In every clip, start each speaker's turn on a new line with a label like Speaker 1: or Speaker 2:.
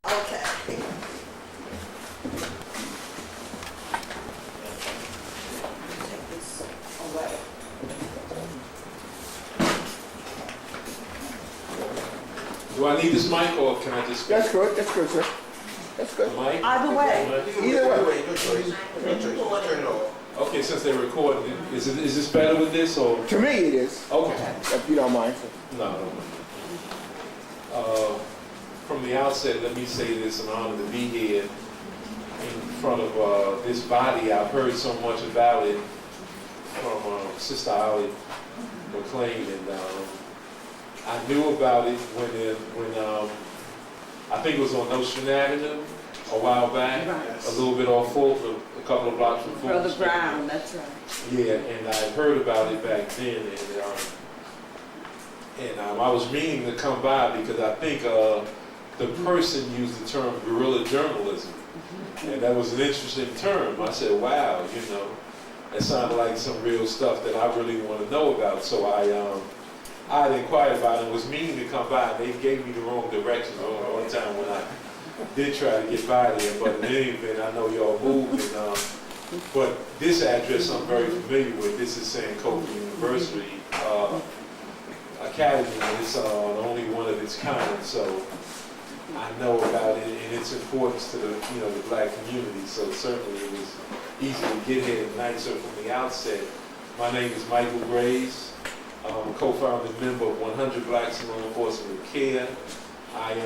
Speaker 1: Okay. Take this away.
Speaker 2: Do I need this mic or can I just?
Speaker 3: That's good, sir. That's good.
Speaker 2: Mic?
Speaker 1: Either way.
Speaker 3: Either way.
Speaker 4: Your choice. Your choice. Turn it off.
Speaker 2: Okay, since they're recording, is this better with this or?
Speaker 3: To me, it is.
Speaker 2: Okay.
Speaker 3: If you don't mind.
Speaker 2: No. From the outset, let me say this, an honor to be here in front of this body. I've heard so much about it from Sister Holly McLean, and I knew about it when I think it was on Ocean Avenue a while back,
Speaker 1: Right.
Speaker 2: a little bit off Fulton, a couple of blocks from Fulton.
Speaker 1: Brother Brown, that's right.
Speaker 2: Yeah, and I heard about it back then, and I was meaning to come by because I think the person used the term guerrilla journalism, and that was an interesting term. I said, wow, that sounded like some real stuff that I really want to know about. So I inquired about it and was meaning to come by, and they gave me the wrong directions one time when I did try to get by there, but in any event, I know y'all moved, but this address I'm very familiar with. This is Sankofa University Academy, and it's the only one of its kind, so I know about it and its importance to the black community, so certainly it was easy to get here tonight. So from the outset, my name is Michael Graves. I'm a co-founding member of 100 Blacks in Law Enforcement Care. I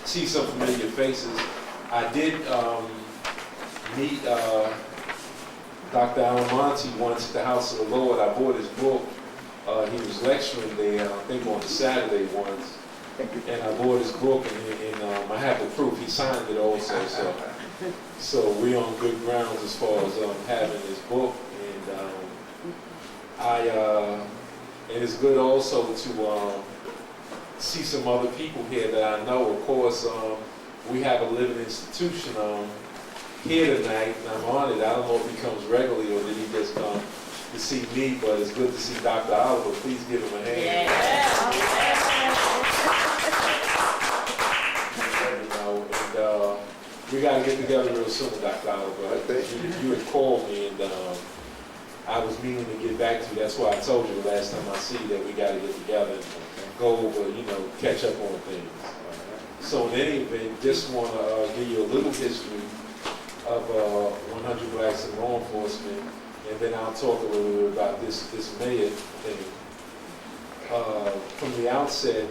Speaker 2: see some familiar faces. I did meet Dr. Alamonte once at the House of the Lord. I bought his book. He was lecturing there, I think on Saturday once. And I bought his book, and I have the proof. He signed it also. So we're on good grounds as far as having his book. And it's good also to see some other people here that I know. Of course, we have a living institution here tonight, and I'm honored. I don't know if he comes regularly or did he just come to see me, but it's good to see Dr. Oliver. Please give him a hand. We got to get together real soon, Dr. Oliver. You had called me, and I was meaning to get back to you. That's why I told you the last time I see you that we got to get together and go over, catch up on things. So in any event, just want to give you a little history of 100 Blacks in Law Enforcement, and then I'll talk a little bit about this mayor thing. From the outset,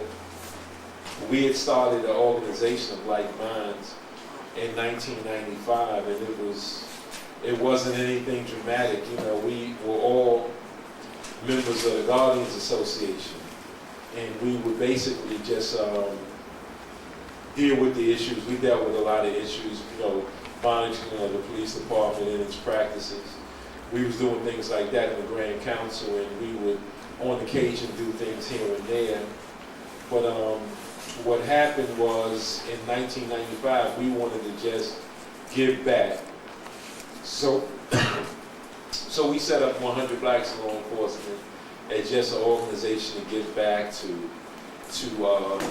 Speaker 2: we had started an organization of like minds in 1995, and it wasn't anything dramatic. We were all members of the Guardians Association, and we would basically just deal with the issues. We dealt with a lot of issues, monitoring the police department and its practices. We was doing things like that in the Grand Council, and we would, on occasion, do things here and there. But what happened was, in 1995, we wanted to just give back. So we set up 100 Blacks in Law Enforcement as just an organization to give back to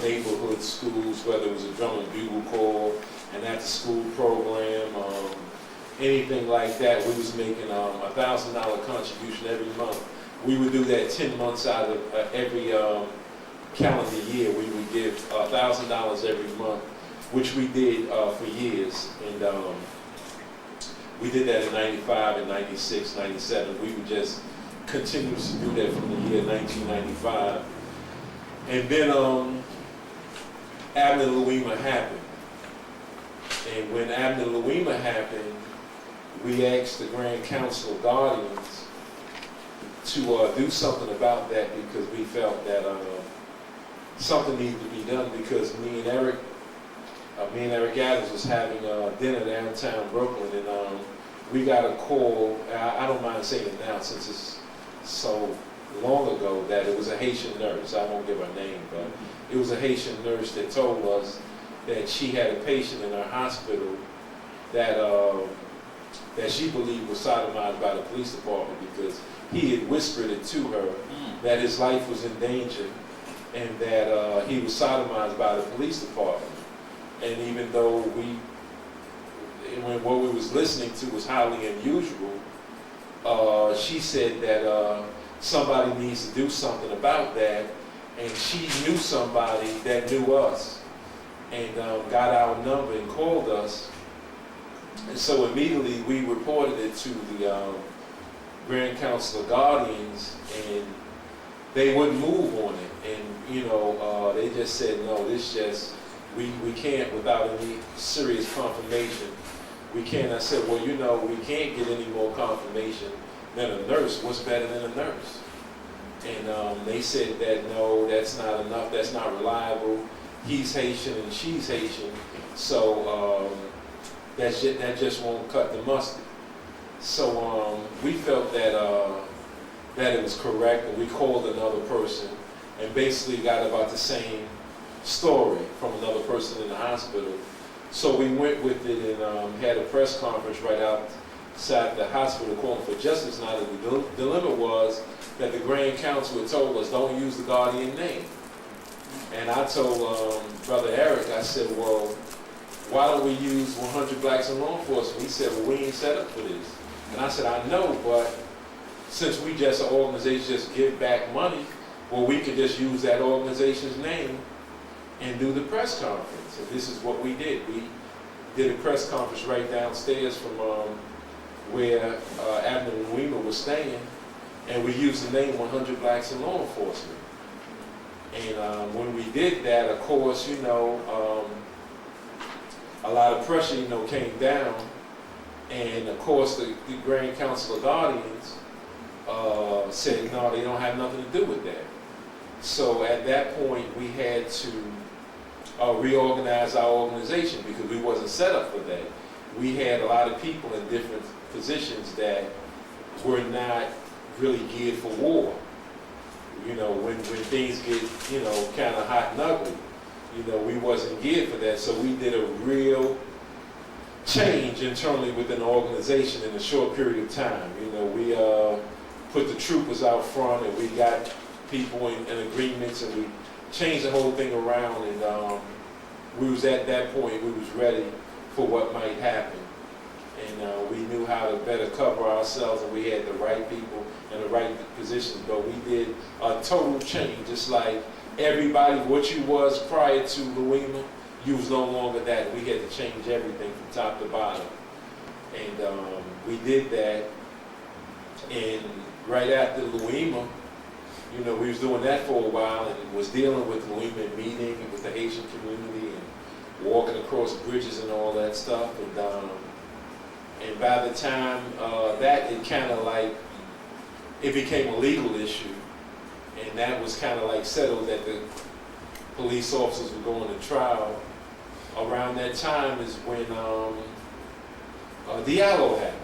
Speaker 2: neighborhood schools, whether it was a drum and bugle corps, an after-school program, anything like that. We was making a $1,000 contribution every month. We would do that 10 months out of every calendar year. We would give $1,000 every month, which we did for years. And we did that in 95 and 96, 97. We would just continue to do that from the year 1995. And then Abner Louima happened. And when Abner Louima happened, we asked the Grand Council of Guardians to do something about that, because we felt that something needed to be done, because me and Eric Adams was having dinner downtown Brooklyn, and we got a call. I don't mind saying it now since it's so long ago, that it was a Haitian nurse. I won't give her name, but it was a Haitian nurse that told us that she had a patient in her hospital that she believed was sodomized by the police department, because he had whispered it to her that his life was in danger and that he was sodomized by the police department. And even though what we was listening to was highly unusual, she said that somebody needs to do something about that, and she knew somebody that knew us, and got our number and called us. And so immediately we reported it to the Grand Council of Guardians, and they wouldn't move on it. And they just said, no, this just, we can't without any serious confirmation. We can't. I said, well, we can't get any more confirmation than a nurse. What's better than a nurse? And they said that, no, that's not enough. That's not reliable. He's Haitian and she's Haitian. So that just won't cut the mustard. So we felt that it was correct, and we called another person and basically got about the same story from another person in the hospital. So we went with it and had a press conference right outside the hospital calling for justice. Now the dilemma was that the Grand Council had told us, don't use the Guardian name. And I told Brother Eric, I said, well, why don't we use 100 Blacks in Law Enforcement? He said, well, we ain't set up for this. And I said, I know, but since we just an organization just give back money, well, we could just use that organization's name and do the press conference. So this is what we did. We did a press conference right downstairs from where Abner Louima was staying, and we used the name 100 Blacks in Law Enforcement. And when we did that, of course, a lot of pressure, came down. And of course, the Grand Council of Guardians said, no, they don't have nothing to do with that. So at that point, we had to reorganize our organization because we wasn't set up for that. We had a lot of people in different positions that were not really geared for war. When things get, kind of hot and ugly, we wasn't geared for that. So we did a real change internally within the organization in a short period of time. We put the troopers out front, and we got people in agreements, and we changed the whole thing around, and we was at that point, we was ready for what might happen. And we knew how to better cover ourselves, and we had the right people in the right positions. But we did a total change, just like everybody, what you was prior to Louima, you was no longer that. We had to change everything from top to bottom. And we did that. And right after Louima, we was doing that for a while, and was dealing with Louima and meeting with the Haitian community and walking across bridges and all that stuff. And by the time that, it kind of like, it became a legal issue. And that was kind of like settled that the police officers were going to trial. Around that time is when Diallo happened.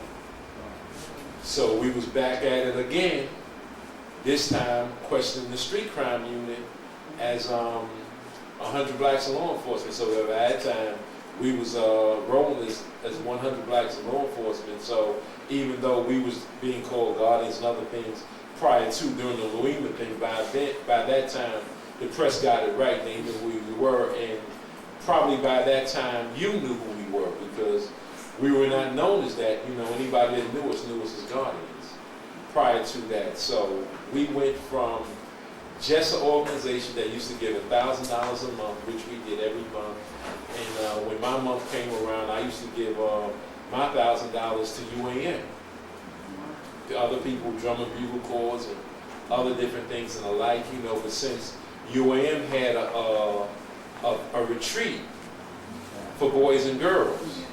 Speaker 2: So we was back at it again, this time questioning the street crime unit as 100 Blacks in Law Enforcement. So at that time, we was rolling as 100 Blacks in Law Enforcement. So even though we was being called Guardians and other things prior to, during the Louima thing, by that time, the press got it right. They knew who we were, and probably by that time, you knew who we were, because we were not known as that. Anybody that knew us as Guardians prior to that. So we went from just an organization that used to give $1,000 a month, which we did every month. And when my month came around, I used to give my $1,000 to UAM. The other people, drum and bugle corps and other different things and the like, but since UAM had a retreat for boys and girls,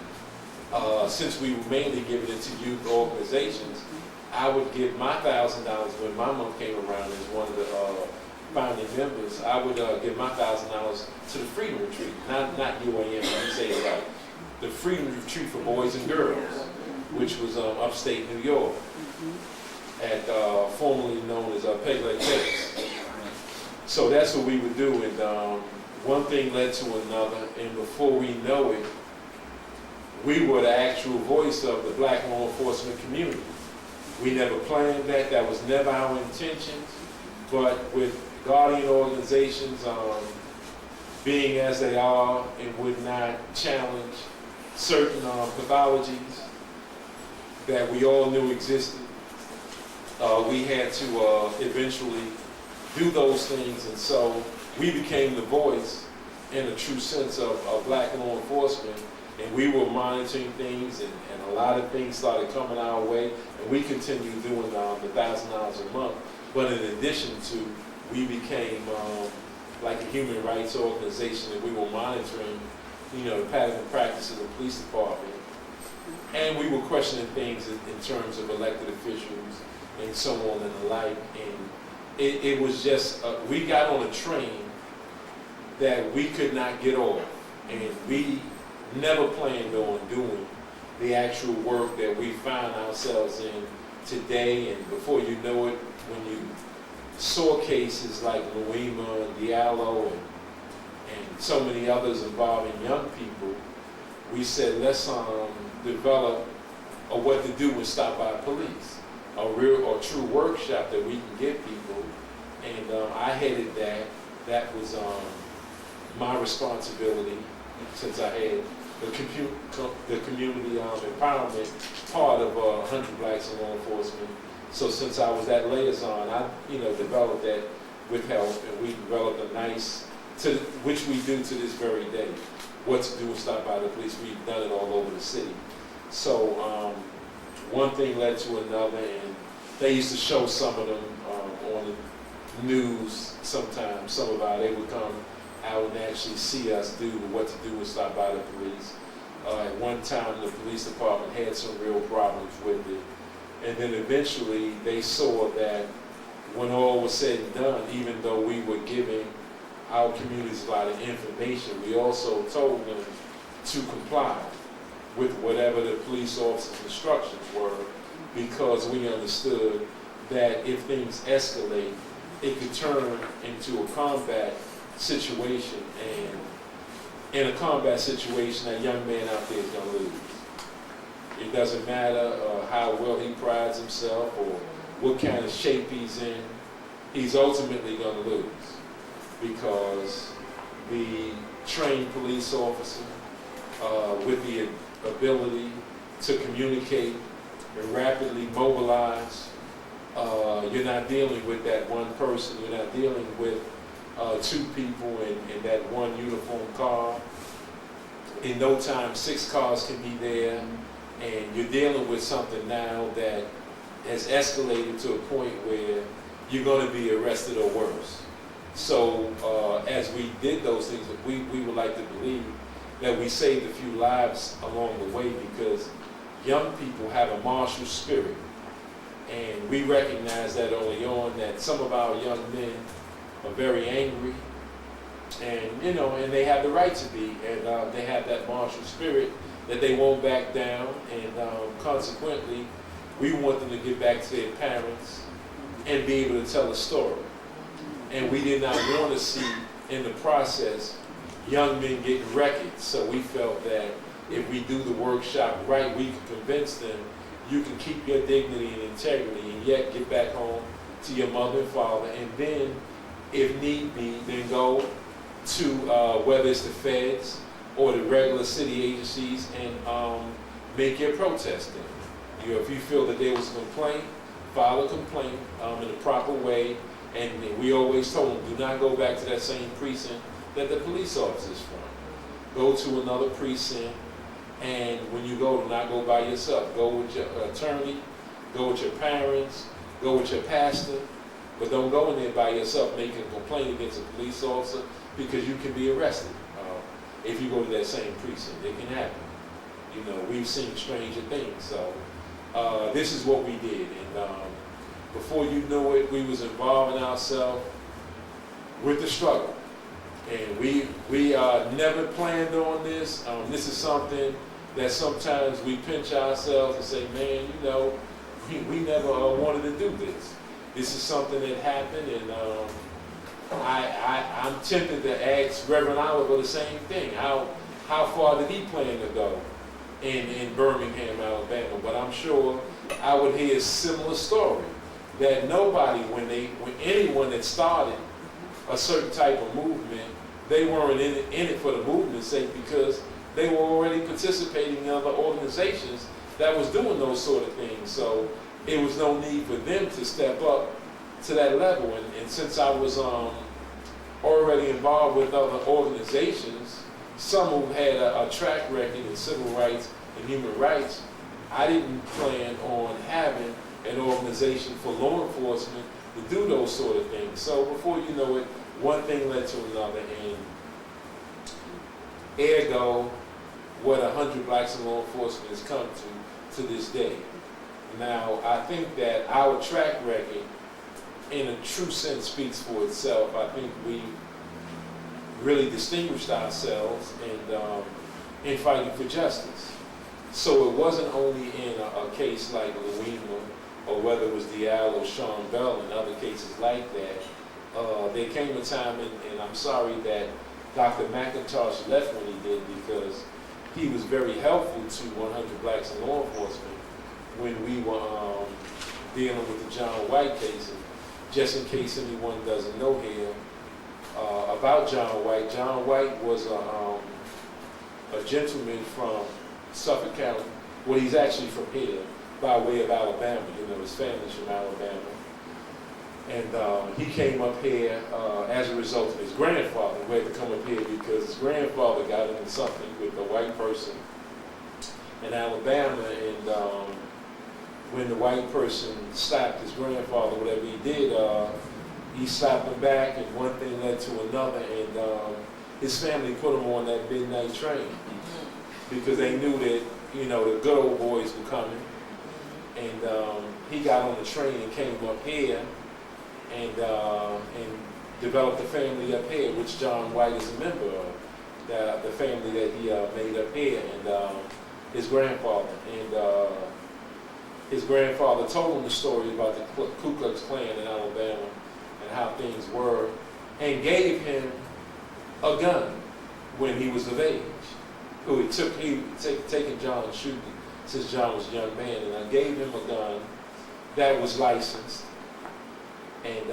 Speaker 2: since we were mainly giving it to youth organizations, I would give my $1,000 when my month came around as one of the founding members. I would give my $1,000 to the Freedom Retreat, not UAM. Let me say it right. The Freedom Retreat for boys and girls, which was upstate New York, at formerly known as Peg Leg Texas. So that's what we would do, and one thing led to another, and before we know it, we were the actual voice of the Black law enforcement community. We never planned that. That was never our intentions. But with Guardian organizations being as they are and would not challenge certain pathologies that we all knew existed. We had to eventually do those things, and so we became the voice in a true sense of black law enforcement, and we were monitoring things, and a lot of things started coming our way, and we continued doing the $1,000 a month. But in addition to, we became like a human rights organization, and we were monitoring, the pattern and practice of the police department, and we were questioning things in terms of elected officials and so on and the like. And it was just, we got on a train that we could not get off, and we never planned on doing the actual work that we found ourselves in today. And before you know it, when you saw cases like Louima and Diallo and so many others involving young people, we said, let's develop a what to do when stopped by police, a real or true workshop that we can give people. And I headed that. That was my responsibility, since I had the community empowerment part of 100 Blacks in Law Enforcement. So since I was that liaison, I developed that with help, and we developed a nice, which we do to this very day, what to do when stopped by the police. We've done it all over the city. So one thing led to another, and they used to show some of them on the news sometimes. They would come out and actually see us do what to do when stopped by the police. At one time, the police department had some real problems with it. And then eventually they saw that when all was said and done, even though we were giving our communities a lot of information, we also told them to comply with whatever the police officer's instructions were, because we understood that if things escalate, it could turn into a combat situation, and in a combat situation, that young man out there is going to lose. It doesn't matter how well he prides himself or what kind of shape he's in, he's ultimately going to lose, because the trained police officer with the ability to communicate and rapidly mobilize, you're not dealing with that one person, you're not dealing with two people in that one uniform car. In no time, 6 cars can be there, and you're dealing with something now that has escalated to a point where you're going to be arrested or worse. So as we did those things, we would like to believe that we saved a few lives along the way, because young people have a martial spirit, and we recognize that early on, that some of our young men are very angry, and and they have the right to be, and they have that martial spirit that they won't back down, and consequently, we want them to get back to their parents and be able to tell a story. And we did not want to see in the process young men getting wrecked, so we felt that if we do the workshop right, we can convince them you can keep your dignity and integrity and yet get back home to your mother and father, and then, if need be, then go to whether it's the feds or the regular city agencies and make your protest in. If you feel that there was a complaint, file a complaint in the proper way, and we always told them, do not go back to that same precinct that the police officer is from. Go to another precinct, and when you go, do not go by yourself. Go with your attorney, go with your parents, go with your pastor, but don't go in there by yourself making a complaint against a police officer, because you can be arrested if you go to that same precinct. It can happen. We've seen stranger things. So this is what we did, and before you knew it, we was involving ourselves with the struggle. And we never planned on this. This is something that sometimes we pinch ourselves and say, man, we never wanted to do this. This is something that happened, and I'm tempted to ask Reverend Oliver the same thing. How far did he plan to go in Birmingham, Alabama? But I'm sure I would hear a similar story, that nobody, when anyone that started a certain type of movement, they weren't in it for the movement's sake because they were already participating in other organizations that was doing those sort of things. So it was no need for them to step up to that level. And since I was already involved with other organizations, some who had a track record in civil rights and human rights, I didn't plan on having an organization for law enforcement to do those sort of things. So before you know it, one thing led to another, and ergo, what 100 Blacks in Law Enforcement has come to this day. Now, I think that our track record, in a true sense, speaks for itself. I think we really distinguished ourselves in fighting for justice. So it wasn't only in a case like Louima, or whether it was Dial or Sean Bell and other cases like that. There came a time, and I'm sorry that Dr. McIntosh left when he did, because he was very helpful to 100 Blacks in Law Enforcement when we were dealing with the John White case. And just in case anyone doesn't know here about John White was a gentleman from Suffolk County. Well, he's actually from here, by way of Alabama. You know, his family's from Alabama. And he came up here as a result of his grandfather, who had to come up here because his grandfather got into something with a white person in Alabama. And when the white person slapped his grandfather, whatever he did, he slapped him back, and one thing led to another. And his family put him on that midnight train because they knew that, you know, the good old boys were coming. And he got on the train and came up here and developed a family up here, which John White is a member of, the family that he made up here, and his grandfather. And his grandfather told him the story about the Ku Klux Klan in Alabama and how things were, and gave him a gun when he was of age. He had taken John shooting since John was a young man, and I gave him a gun that was licensed, and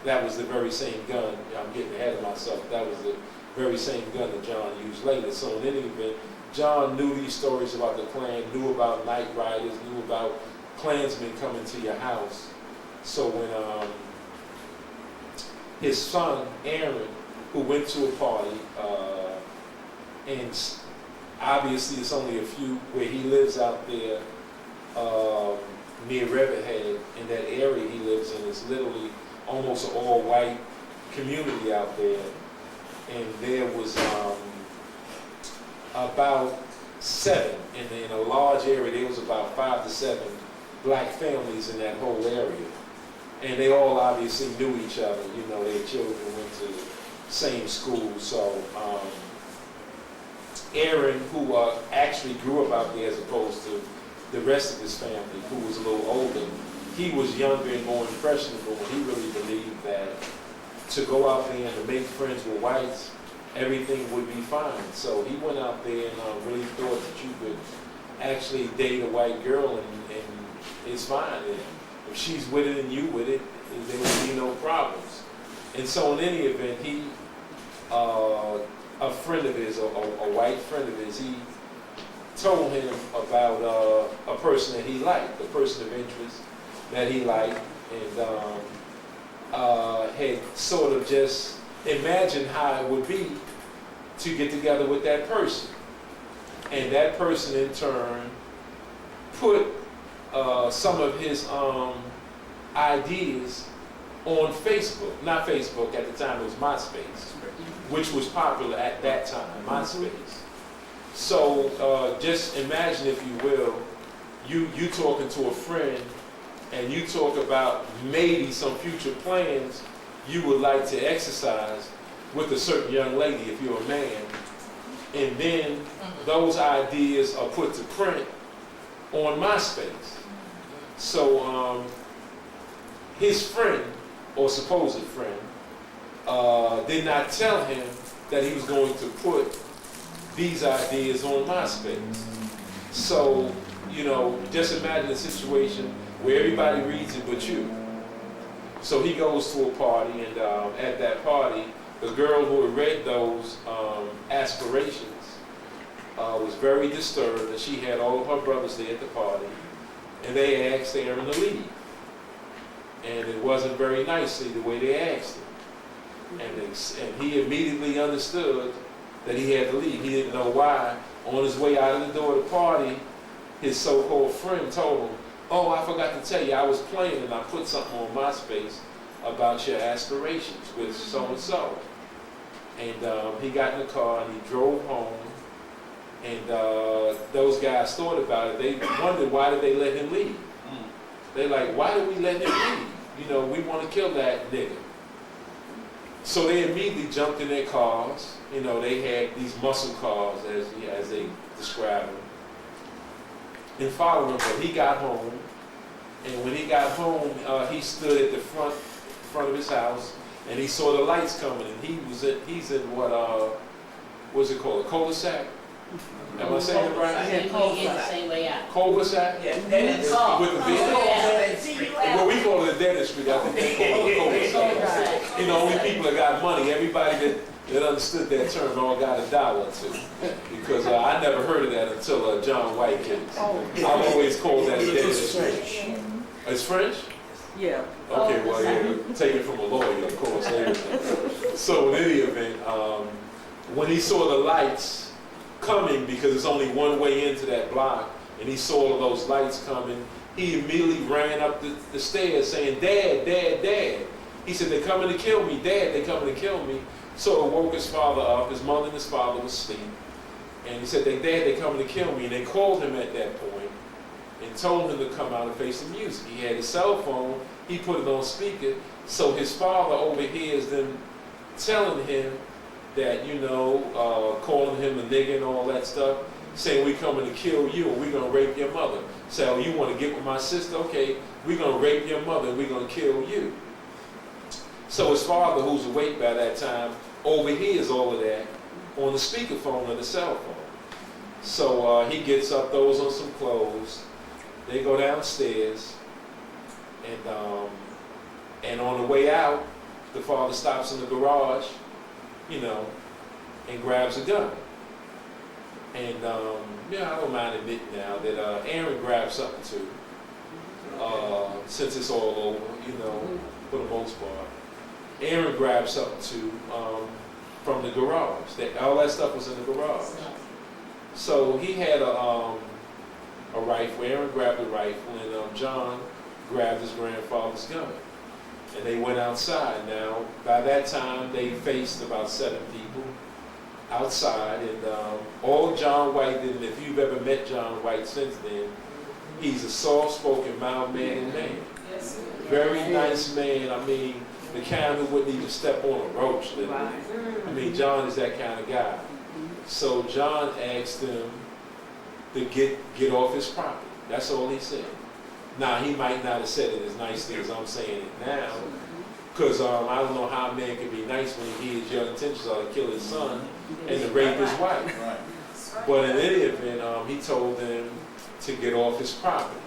Speaker 2: that was the very same gun. I'm getting ahead of myself. That was the very same gun that John used later. So in any event, John knew these stories about the Klan, knew about night riders, knew about Klansmen coming to your house. So when his son, Aaron, who went to a party, and obviously it's only a few, where he lives out there near Riverhead, in that area he lives in, is literally almost an all-white community out there. And there was about 7, in a large area, there was about 5 to 7 black families in that whole area. And they all obviously knew each other, you know, their children went to the same school. So Aaron, who actually grew up out there as opposed to the rest of his family, who was a little older, he was younger and more impressionable, and he really believed that to go out there and to make friends with whites, everything would be fine. So he went out there and really thought that you could actually date a white girl and it's fine. And if she's with it and you with it, there would be no problems. And so in any event, he, a friend of his, a white friend of his, he told him about a person that he liked, a person of interest that he liked, and had sort of just imagined how it would be to get together with that person. And that person in turn put some of his ideas on Facebook. Not Facebook, at the time it was MySpace, which was popular at that time, MySpace. So just imagine, if you will, you talking to a friend and you talk about maybe some future plans you would like to exercise with a certain young lady if you're a man. And then those ideas are put to print on MySpace. So his friend, or supposed friend, did not tell him that he was going to put these ideas on MySpace. So, you know, just imagine a situation where everybody reads it but you. So he goes to a party, and at that party, the girl who had read those aspirations was very disturbed that she had all of her brothers there at the party, and they asked Aaron to leave. And it wasn't very nicely the way they asked him. And he immediately understood that he had to leave. He didn't know why. On his way out of the door of the party, his so-called friend told him, "Oh, I forgot to tell you, I was playing and I put something on MySpace about your aspirations with so-and-so." And he got in the car and he drove home. And those guys thought about it. They wondered, why did they let him leave? They like, why did we let him leave? You know, we want to kill that nigga. So they immediately jumped in their cars. You know, they had these muscle cars, as they describe them, and followed him. But he got home, and when he got home, he stood at the front of his house, and he saw the lights coming. And he's in what's it called, a cul-de-sac? Am I saying it right?
Speaker 5: Same way out.
Speaker 2: Cul-de-sac?
Speaker 1: Yeah, dead end street.
Speaker 2: With the bed? Well, we call it a dead end street. I think they call it a cul-de-sac. You know, only people that got money, everybody that understood that term all got $1 or $2. Because I never heard of that until John White came. I've always called that a dead end street. It's French?
Speaker 1: Yeah.
Speaker 2: Okay, well, yeah, take it from a lawyer, of course. So in any event, when he saw the lights coming, because it's only one way into that block, and he saw all of those lights coming, he immediately ran up the stairs saying, "Dad, Dad, Dad." He said, "They're coming to kill me, Dad, they're coming to kill me." So it woke his father up. His mother and his father was asleep. And he said, Dad, they're coming to kill me. And they called him at that point and told him to come out and face the music. He had his cell phone. He put it on speaker. So his father overhears them telling him that, you know, calling him a nigga and all that stuff, saying, "We coming to kill you and we're going to rape your mother." Say, "Oh, you want to get with my sister? Okay, we're going to rape your mother and we're going to kill you." So his father, who's awake by that time, overhears all of that on the speakerphone of the cell phone. So he gets up, throws on some clothes. They go downstairs, and on the way out, the father stops in the garage, you know, and grabs a gun. And yeah, I don't mind admitting now that Aaron grabbed something too, since it's all over, you know, for the most part. Aaron grabbed something too from the garage. All that stuff was in the garage. So he had a rifle. Aaron grabbed a rifle, and John grabbed his grandfather's gun. And they went outside. Now, by that time, they faced about 7 people outside. And all John White did, and if you've ever met John White since then, he's a soft-spoken, mild-mannered man.
Speaker 1: Yes.
Speaker 2: Very nice man. I mean, the kind who wouldn't even step on a roach, literally. I mean, John is that kind of guy. So John asked him to get off his property. That's all he said. Now, he might not have said it as nicely as I'm saying it now, because I don't know how a man can be nice when his young intentions are to kill his son and to rape his wife.
Speaker 3: Right.
Speaker 2: But in any event, he told them to get off his property.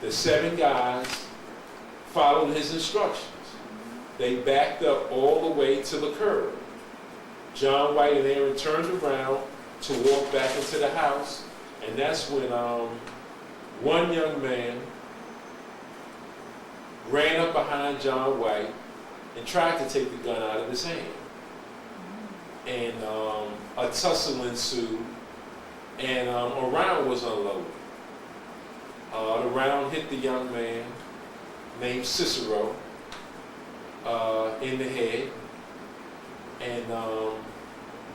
Speaker 2: The 7 guys followed his instructions. They backed up all the way to the curb. John White and Aaron turned around to walk back into the house, and that's when one young man ran up behind John White and tried to take the gun out of his hand. And a tussle ensued, and a round was unloaded. The round hit the young man named Cicero in the head, and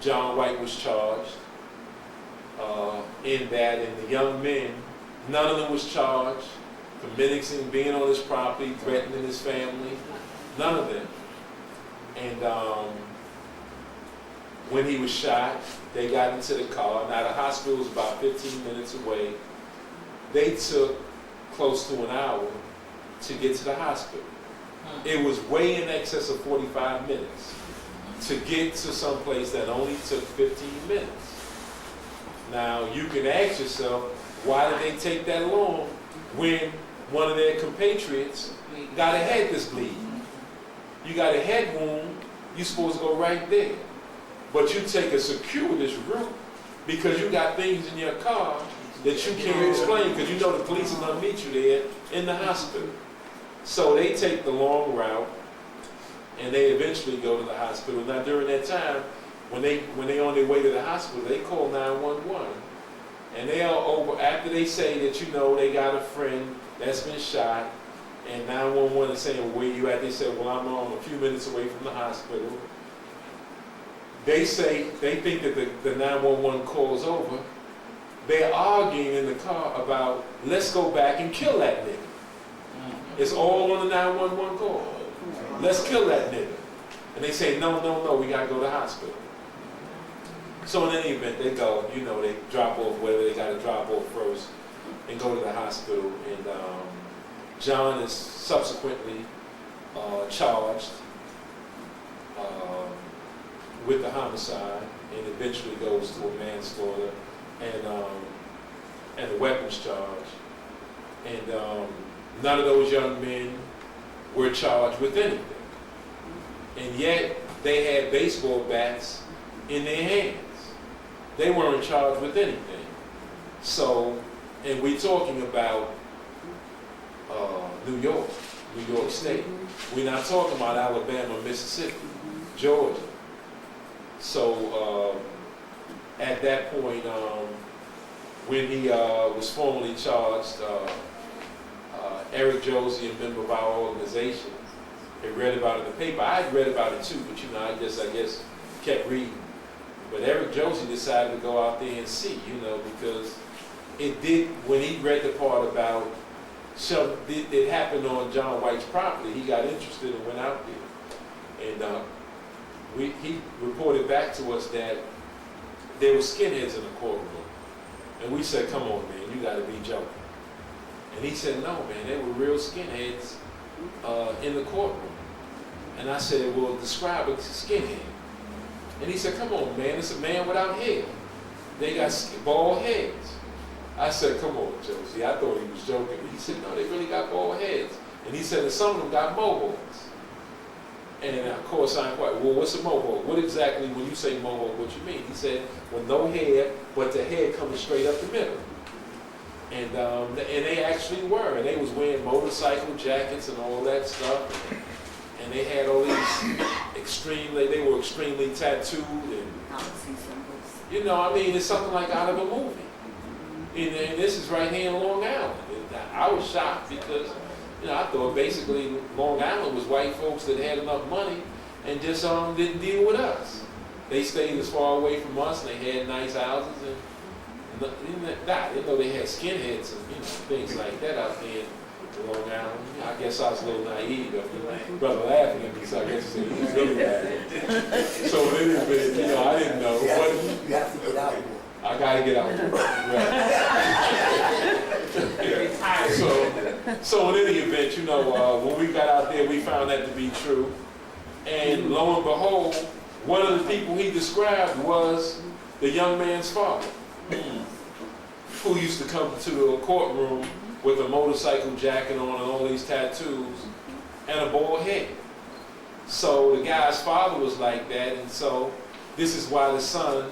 Speaker 2: John White was charged in that, and the young men, none of them was charged for menacing, being on his property, threatening his family, none of them. And when he was shot, they got into the car. Now the hospital was about 15 minutes away. They took close to an hour to get to the hospital. It was way in excess of 45 minutes to get to some place that only took 15 minutes. Now, you can ask yourself, why did they take that long when one of their compatriots got a head that's bleeding? You got a head wound you're supposed to go right there. But you take a circuitous route because you got things in your car that you can't explain because you know the police are going to meet you there in the hospital. So they take the long route and they eventually go to the hospital. Now during that time, when they on their way to the hospital, they call 911. And they are over, after they say that, you know, they got a friend that's been shot, and 911 is saying, where you at? They say, well, I'm a few minutes away from the hospital. They say, they think that the 911 call is over. They're arguing in the car about, let's go back and kill that nigga. It's all on the 911 call. Let's kill that nigga. And they say, no, we gotta go to the hospital. So in any event, they go, you know, they drop off wherever they gotta drop off first and go to the hospital. And John is subsequently charged with the homicide and eventually goes to a manslaughter and a weapons charge. And none of those young men were charged with anything. And yet they had baseball bats in their hands. They weren't charged with anything. So, and we're talking about New York State. We're not talking about Alabama, Mississippi, Georgia. So at that point, when he was formally charged, Eric Josie, a member of our organization, had read about it in the paper. I had read about it too, but you know, I guess kept reading. But Eric Josie decided to go out there and see, you know, because it did, when he read the part about it happened on John White's property, he got interested and went out there. And he reported back to us that there were skinheads in the courtroom. And we said, come on, man, you got to be joking. And he said, no, man, they were real skinheads in the courtroom. And I said, well, describe a skinhead. And he said, come on, man, it's a man without hair. They got bald heads. I said, come on, Josie. I thought he was joking. He said, no, they really got bald heads. And he said, and some of them got mohawks. And of course, I'm quite, well, what's a mohawk? What exactly, when you say mohawk, what you mean? He said, well, no hair, but the hair coming straight up the middle. And they actually were. And they was wearing motorcycle jackets and all that stuff. And they had all these they were extremely tattooed. And, you know, I mean, it's something like out of a movie. And this is right here in Long Island. And I was shocked because, you know, I thought basically Long Island was white folks that had enough money and just didn't deal with us. They stayed as far away from us and they had nice houses and didn't know they had skinheads and, you know, things like that out there in Long Island. I guess I was a little naive, but brother laughing at me, so I guess he was really laughing. So it is, but, you know, I didn't know.
Speaker 5: You have to get out.
Speaker 2: I gotta get out. Right. So in any event, you know, when we got out there, we found that to be true. And lo and behold, one of the people he described was the young man's father, who used to come to the courtroom with a motorcycle jacket on and all these tattoos and a bald head. So the guy's father was like that, and so this is why the son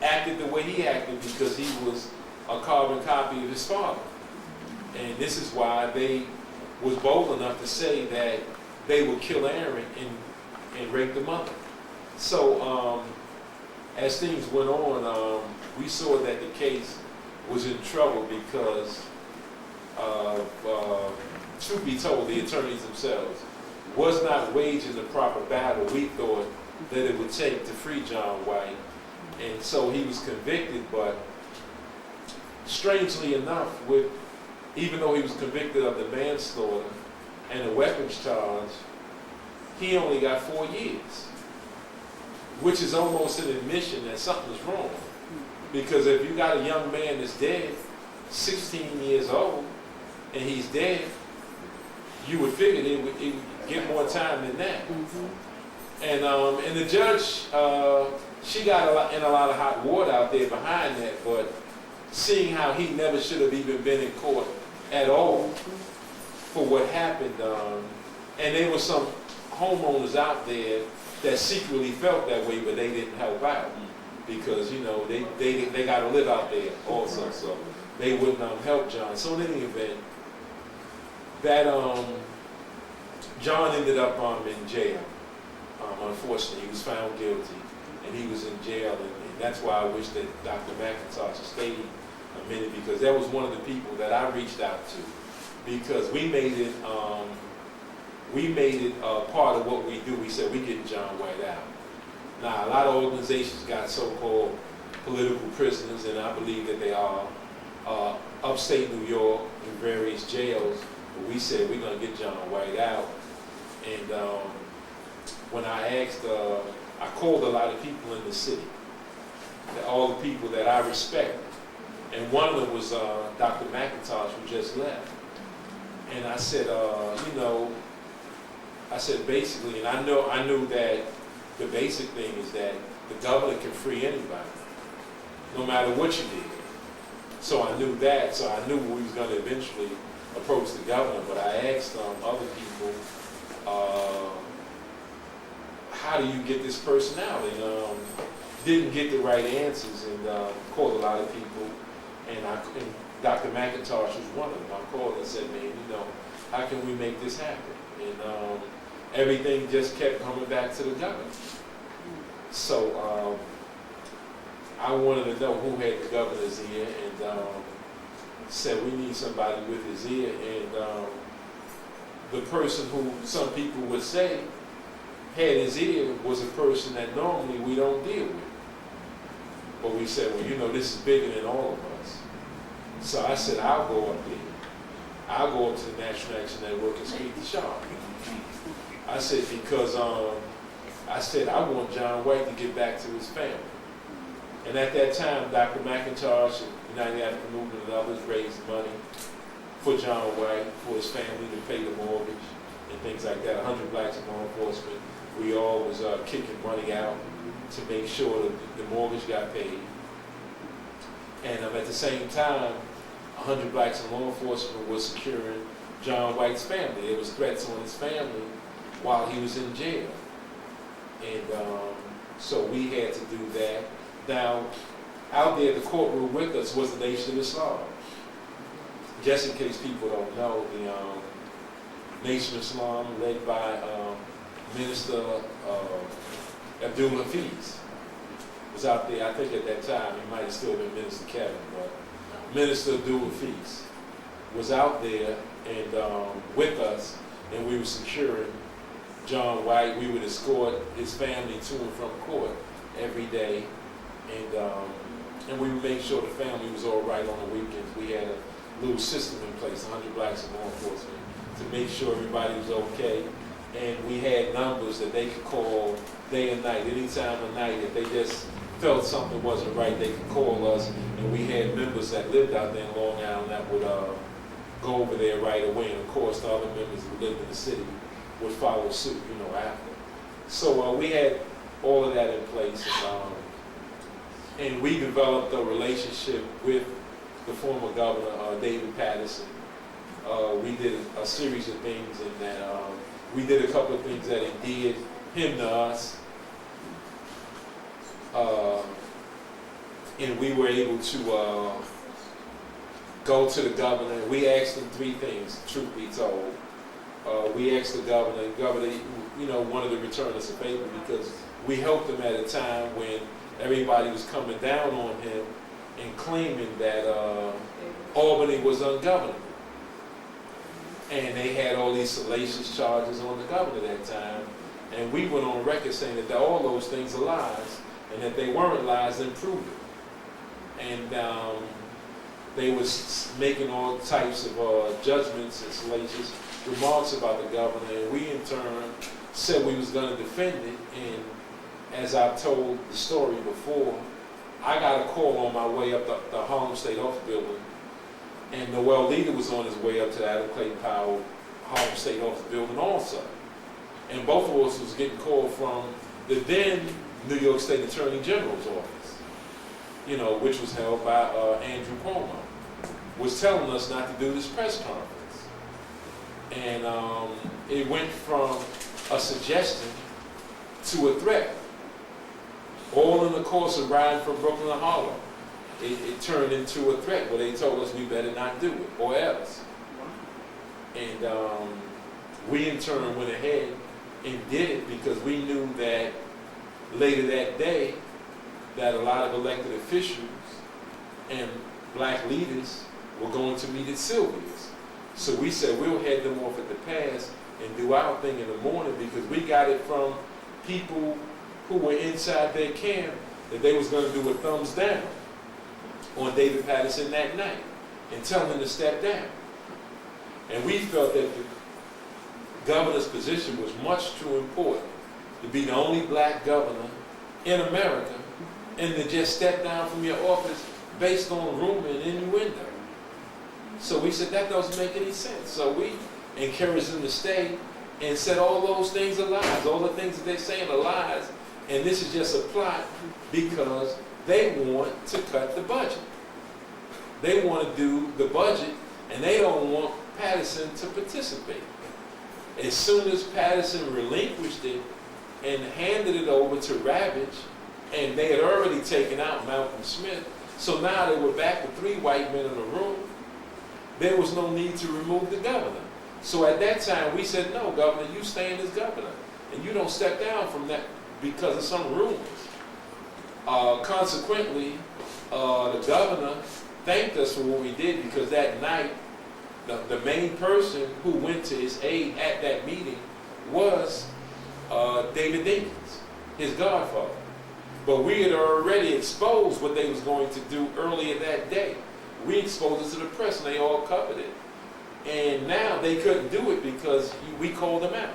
Speaker 2: acted the way he acted, because he was a carbon copy of his father. And this is why they was bold enough to say that they would kill Aaron and rape the mother. So as things went on, we saw that the case was in trouble because, truth be told, the attorneys themselves was not waging the proper battle we thought that it would take to free John White. And so he was convicted, but strangely enough, even though he was convicted of the manslaughter and the weapons charge, he only got 4 years, which is almost an admission that something's wrong. Because if you got a young man that's dead, 16 years old, and he's dead, you would figure it would get more time than that. And the judge, she got in a lot of hot water out there behind that, but seeing how he never should have even been in court at all for what happened, and there were some homeowners out there that secretly felt that way, but they didn't help out because, you know, they got to live out there also, so they wouldn't help John. So in any event, that John ended up in jail. Unfortunately, he was found guilty, and he was in jail, and that's why I wish that Dr. McIntosh had stayed a minute, because that was one of the people that I reached out to, because we made it part of what we do. We said, we getting John White out. Now, a lot of organizations got so-called political prisoners, and I believe that they are upstate New York in various jails, but we said, we're going to get John White out. And when I asked, I called a lot of people in the city, all the people that I respect, and one of them was Dr. McIntosh, who just left. And I said, you know, I said basically, and I knew that the basic thing is that the governor can free anybody, no matter what you did. So I knew that, so I knew we was going to eventually approach the governor, but I asked other people, how do you get this person out? And didn't get the right answers, and called a lot of people, and Dr. McIntosh was one of them. I called and said, man, you know, how can we make this happen? And everything just kept coming back to the governor. So I wanted to know who had the governor's ear, and said we need somebody with his ear. And the person who some people would say had his ear was a person that normally we don't deal with. But we said, well, you know, this is bigger than all of us. So I said, I'll go up there. I'll go up to the National Action Network and speak to Sean. I said, because I said, I want John White to get back to his family. And at that time, Dr. McIntosh and United African Movement and others raised money for John White, for his family to pay the mortgage and things like that. 100 Blacks in Law Enforcement. We all was kicking money out to make sure that the mortgage got paid. And at the same time, 100 Blacks in Law Enforcement was securing John White's family. There was threats on his family while he was in jail. And so we had to do that. Now, out there in the courtroom with us was the Nation of Islam. Just in case people don't know, the Nation of Islam, led by Minister Abdul Hafiz, was out there. I think at that time, he might have still been Minister Kevin, but Minister Abdul Hafiz was out there and with us, and we were securing John White. We would escort his family to and from court every day, and we would make sure the family was all right on the weekends. We had a little system in place, 100 Blacks in Law Enforcement, to make sure everybody was okay. And we had numbers that they could call day and night, any time of night. If they just felt something wasn't right, they could call us. And we had members that lived out there in Long Island that would go over there right away. And of course, the other members who lived in the city would follow suit, you know, after. So we had all of that in place. And we developed a relationship with the former governor, David Patterson. We did a series of things in that. We did a couple of things that endeared him to us. And we were able to go to the governor. We asked him 3 things, truth be told. We asked the governor, you know, wanted to return us a favor because we helped him at a time when everybody was coming down on him and claiming that Albany was ungovernable. And they had all these salacious charges on the governor that time. And we went on record saying that all those things are lies, and that they weren't lies, then prove it. And they was making all types of judgments and salacious remarks about the governor, and we in turn said we was going to defend it. And as I've told the story before, I got a call on my way up the Harlem State Office building, and Noel Leader was on his way up to the Adam Clayton Powell Harlem State Office building also. And both of us was getting called from the then New York State Attorney General's office, you know, which was held by Andrew Cuomo, was telling us not to do this press conference. And it went from a suggestion to a threat. All in the course of riding from Brooklyn to Harlem, it turned into a threat where they told us we better not do it or else. And we in turn went ahead and did it because we knew that later that day that a lot of elected officials and black leaders were going to meet at Sylvia's. So we said we'll head them off at the pass and do our thing in the morning because we got it from people who were inside their camp that they was going to do a thumbs down on David Patterson that night and tell him to step down. And we felt that the governor's position was much too important to be the only black governor in America and to just step down from your office based on rumor and innuendo. So we said that doesn't make any sense. So we encouraged them to stay and said all those things are lies. All the things that they're saying are lies. And this is just a plot because they want to cut the budget. They want to do the budget and they don't want Patterson to participate. As soon as Patterson relinquished it and handed it over to Ravage, and they had already taken out Malcolm Smith, so now they were back with 3 white men in the room, there was no need to remove the governor. So at that time we said, no, governor, you stay in as governor, and you don't step down from that because of some rumors. Consequently, the governor thanked us for what we did because that night, the main person who went to his aid at that meeting was David Dinkins, his godfather. But we had already exposed what they was going to do earlier that day. We exposed it to the press and they all covered it. And now they couldn't do it because we called them out.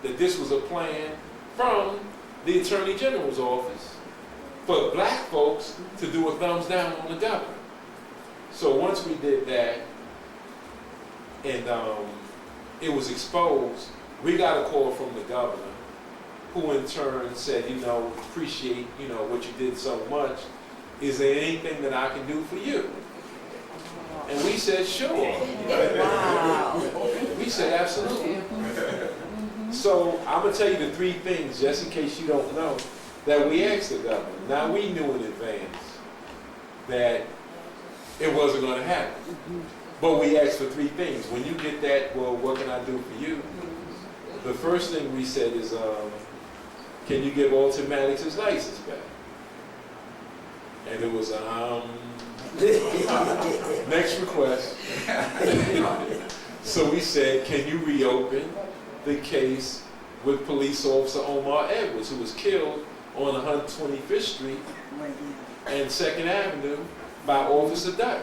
Speaker 2: That this was a plan from the Attorney General's office for black folks to do a thumbs down on the governor. So once we did that, and it was exposed, we got a call from the governor, who in turn said, appreciate, what you did so much. Is there anything that I can do for you? And we said, sure.
Speaker 1: Wow.
Speaker 2: We said, absolutely. So I'm going to tell you the 3 things, just in case you don't know, that we asked the governor. Now we knew in advance that it wasn't going to happen. But we asked for 3 things. When you get that, well, what can I do for you? The first thing we said is, can you give Automatics his license back? And it was, next request. So we said, can you reopen the case with police officer Omar Edwards, who was killed on 125th Street and 2nd Avenue by Officer Dutt.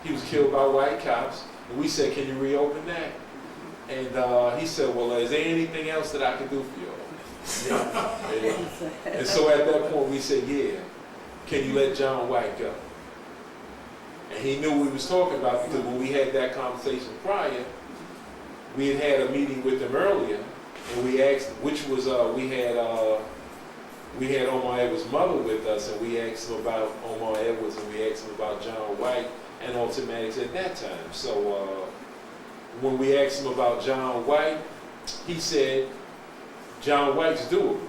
Speaker 2: He was killed by white cops. And we said, can you reopen that? And he said, well, is there anything else that I can do for you? And so at that point we said, yeah, can you let John White go? And he knew what we was talking about because when we had that conversation prior, we had a meeting with him earlier, and we asked, which was, we had Omar Edwards' mother with us, and we asked him about Omar Edwards, and we asked him about John White and Automatics at that time. So when we asked him about John White, he said, John White's doable.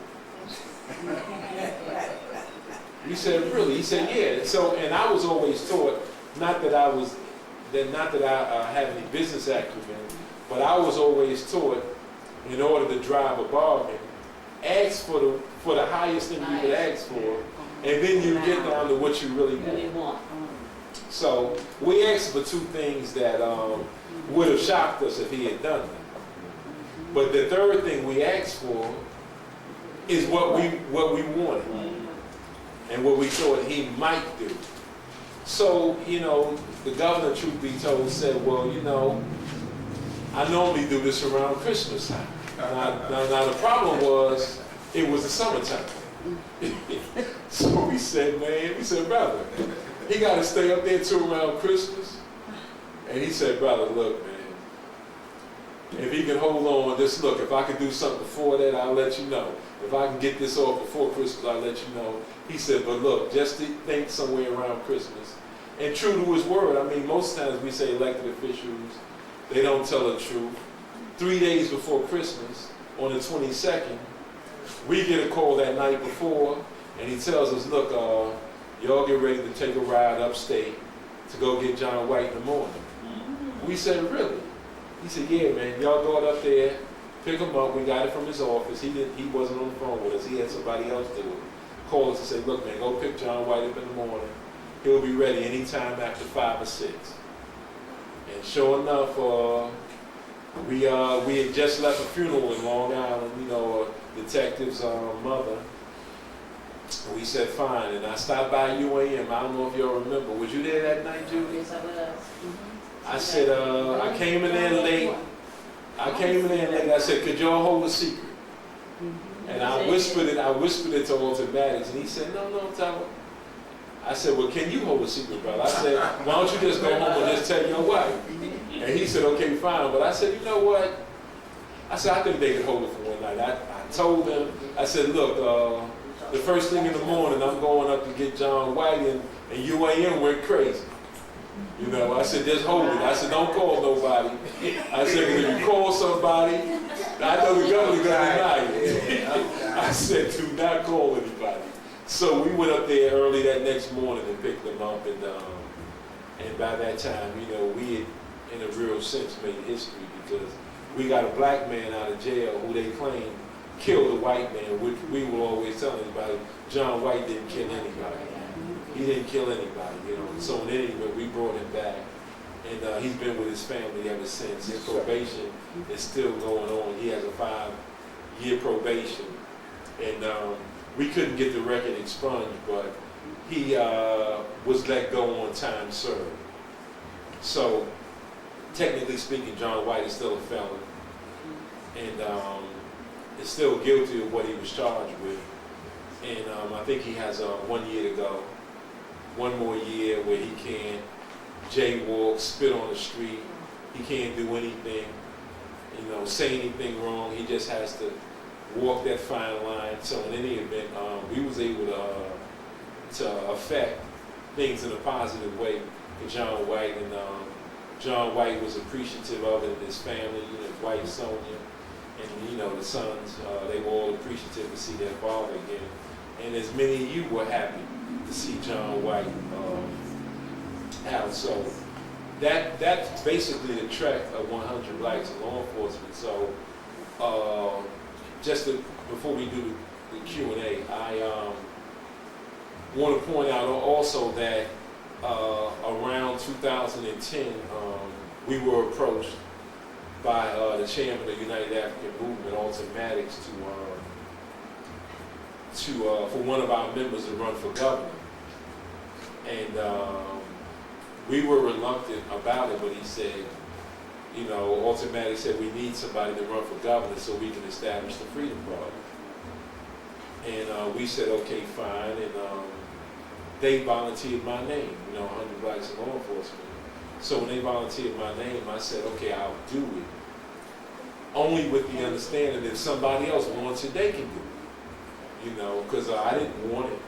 Speaker 2: We said, really? He said, yeah. So, and I was always taught, not that I have any business acumen, but I was always taught, in order to drive a bargain, ask for the highest thing you could ask for, and then you get down to what you really want. So we asked for 2 things that would have shocked us if he had done them. But the third thing we asked for is what we wanted and what we thought he might do. So, the governor, truth be told, said, well, I normally do this around Christmas time. Now the problem was, it was the summertime. So we said, brother, he got to stay up there till around Christmas. And he said, brother, look, man, if he can hold on, just look, if I can do something before that, I'll let you know. If I can get this off before Christmas, I'll let you know. He said, but look, just to think somewhere around Christmas. And true to his word, I mean, most times we say elected officials, they don't tell the truth. 3 days before Christmas, on the 22nd, we get a call that night before, and he tells us, look, y'all get ready to take a ride upstate to go get John White in the morning. We said, really? He said, yeah, man, y'all go up there, pick him up. We got it from his office. He wasn't on the phone with us. He had somebody else do it. Call us and say, look, man, go pick John White up in the morning. He'll be ready anytime after 5 or 6. And sure enough, we had just left a funeral in Long Island, you know, a detective's mother. And we said, fine. And I stopped by UAM. I don't know if y'all remember. Was you there that night, Judy?
Speaker 1: Yes, I was.
Speaker 2: I said, I came in there late. I said, could y'all hold a secret? And I whispered it to Automatics, and he said, no, Tyler. I said, well, can you hold a secret, brother? I said, why don't you just go home and just tell your wife? And he said, okay, fine. But I said, you know what? I said, I think they could hold it for one night. I told them, I said, look, the first thing in the morning, I'm going up to get John White, and UAM went crazy. You know, I said, just hold it. I said, don't call nobody. I said, if you call somebody, I know the governor's going to deny it. I said, do not call anybody. So we went up there early that next morning and picked them up, and by that time, you know, we had, in a real sense, made history, because we got a black man out of jail who they claim killed a white man, which we will always tell anybody, John White didn't kill anybody. He didn't kill anybody, you know. So in any event, we brought him back, and he's been with his family ever since. His probation is still going on. He has a 5-year probation, and we couldn't get the record expunged, but he was let go on time served. So technically speaking, John White is still a felon, and is still guilty of what he was charged with. And I think he has 1 year to go. One more year where he can't jaywalk, spit on the street. He can't do anything, you know, say anything wrong. He just has to walk that fine line. So in any event, we was able to affect things in a positive way for John White. And John White was appreciative of it, and his family, you know, his wife Sonia, and you know, the sons, they were all appreciative to see their father again. And as many of you were happy to see John White out. So that's basically the trek of 100 Blacks in Law Enforcement. So before we do the Q&A, I want to point out also that around 2010, we were approached by the chairman of the United African Movement, Automatics, for one of our members to run for governor. And we were reluctant about it, but he said, you know, Automatics said we need somebody to run for governor so we can establish the Freedom Party. And we said, okay, fine. And they volunteered my name, you know, 100 Blacks in Law Enforcement. So when they volunteered my name, I said, okay, I'll do it. Only with the understanding that if somebody else wants it, they can do it. You know, because I didn't want it.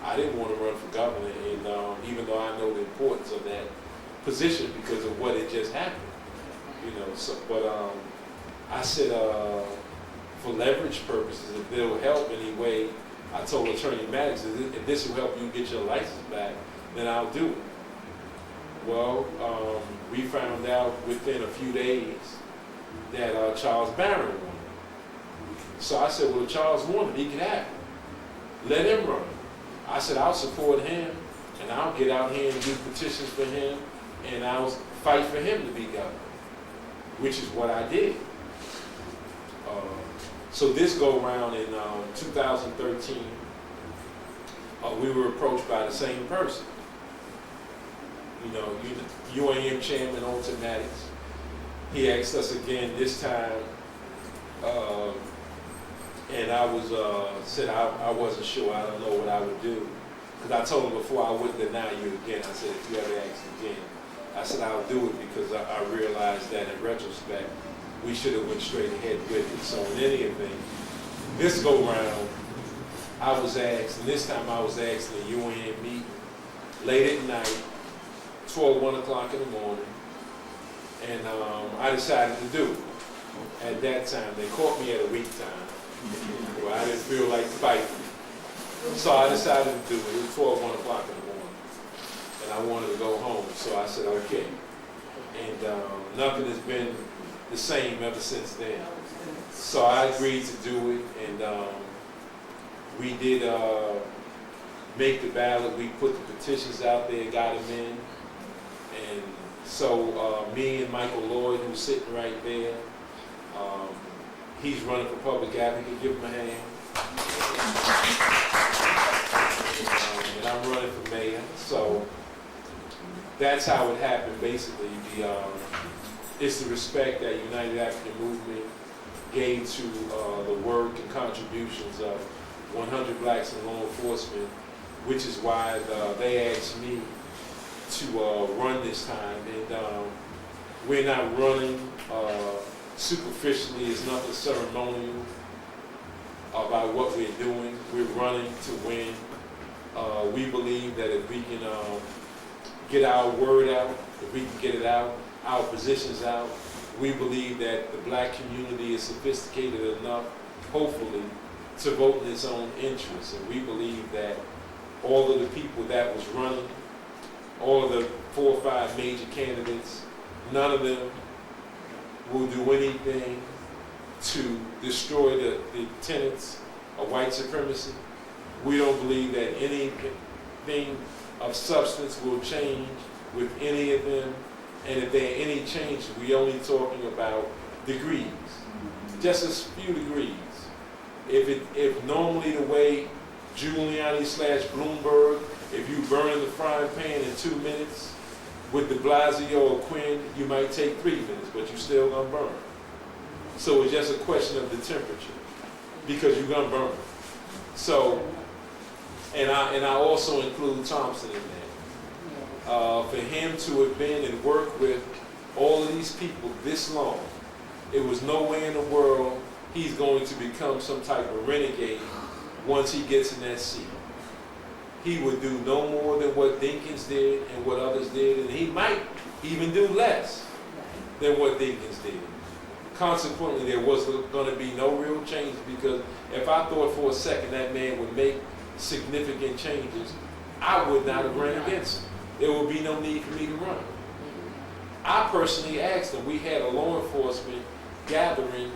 Speaker 2: I didn't want to run for governor, and even though I know the importance of that position because of what had just happened. You know, so, but I said, for leverage purposes, if they'll help anyway, I told Attorney Maddox, if this will help you get your license back, then I'll do it. Well, we found out within a few days that Charles Barron won. So I said, well, if Charles won it, he could have it. Let him run it. I said, I'll support him, and I'll get out here and do petitions for him, and I'll fight for him to be governor, which is what I did. So this go around in 2013, we were approached by the same person. You know, UAM chairman, Automatics. He asked us again this time, and I was said I wasn't sure. I don't know what I would do, because I told him before I wouldn't deny you again. I said, if you ever ask again, I said I'll do it, because I realized that in retrospect we should have went straight ahead with it. So in any event, this go round, I was asked, and this time I was asked in a UAM meeting late at night, 1 o'clock in the morning, and I decided to do it. At that time, they caught me at a week time. Well, I didn't feel like fighting. So I decided to do it. It was 1 o'clock in the morning. And I wanted to go home. So I said, okay. And nothing has been the same ever since then. So I agreed to do it. And we did make the ballot. We put the petitions out there, got them in. And so me and Michael Lloyd, who's sitting right there, he's running for public advocate. Give him a hand. And I'm running for mayor. So that's how it happened, basically. It's the respect that United African Movement gave to the work and contributions of 100 blacks in law enforcement, which is why they asked me to run this time. And we're not running superficially. It's nothing ceremonial about what we're doing. We're running to win. We believe that if we can get our word out, if we can get it out, our positions out, we believe that the black community is sophisticated enough, hopefully, to vote in its own interests. And we believe that all of the people that was running, all of the 4 or 5 major candidates, none of them will do anything to destroy the tenets of white supremacy. We don't believe that anything of substance will change with any of them. And if there are any changes, we're only talking about degrees, just a few degrees. If normally the way Giuliani / Bloomberg, if you burn the frying pan in 2 minutes, with de Blasio or Quinn, you might take 3 minutes, but you're still gonna burn. So it's just a question of the temperature, because you're gonna burn. So, and I also include Thompson in that. For him to have been and worked with all of these people this long, it was no way in the world he's going to become some type of renegade once he gets in that seat. He would do no more than what Dinkins did and what others did, and he might even do less than what Dinkins did. Consequently, there was going to be no real change, because if I thought for a second that man would make significant changes, I would not have ran against him. There would be no need for me to run. I personally asked him. We had a law enforcement gathering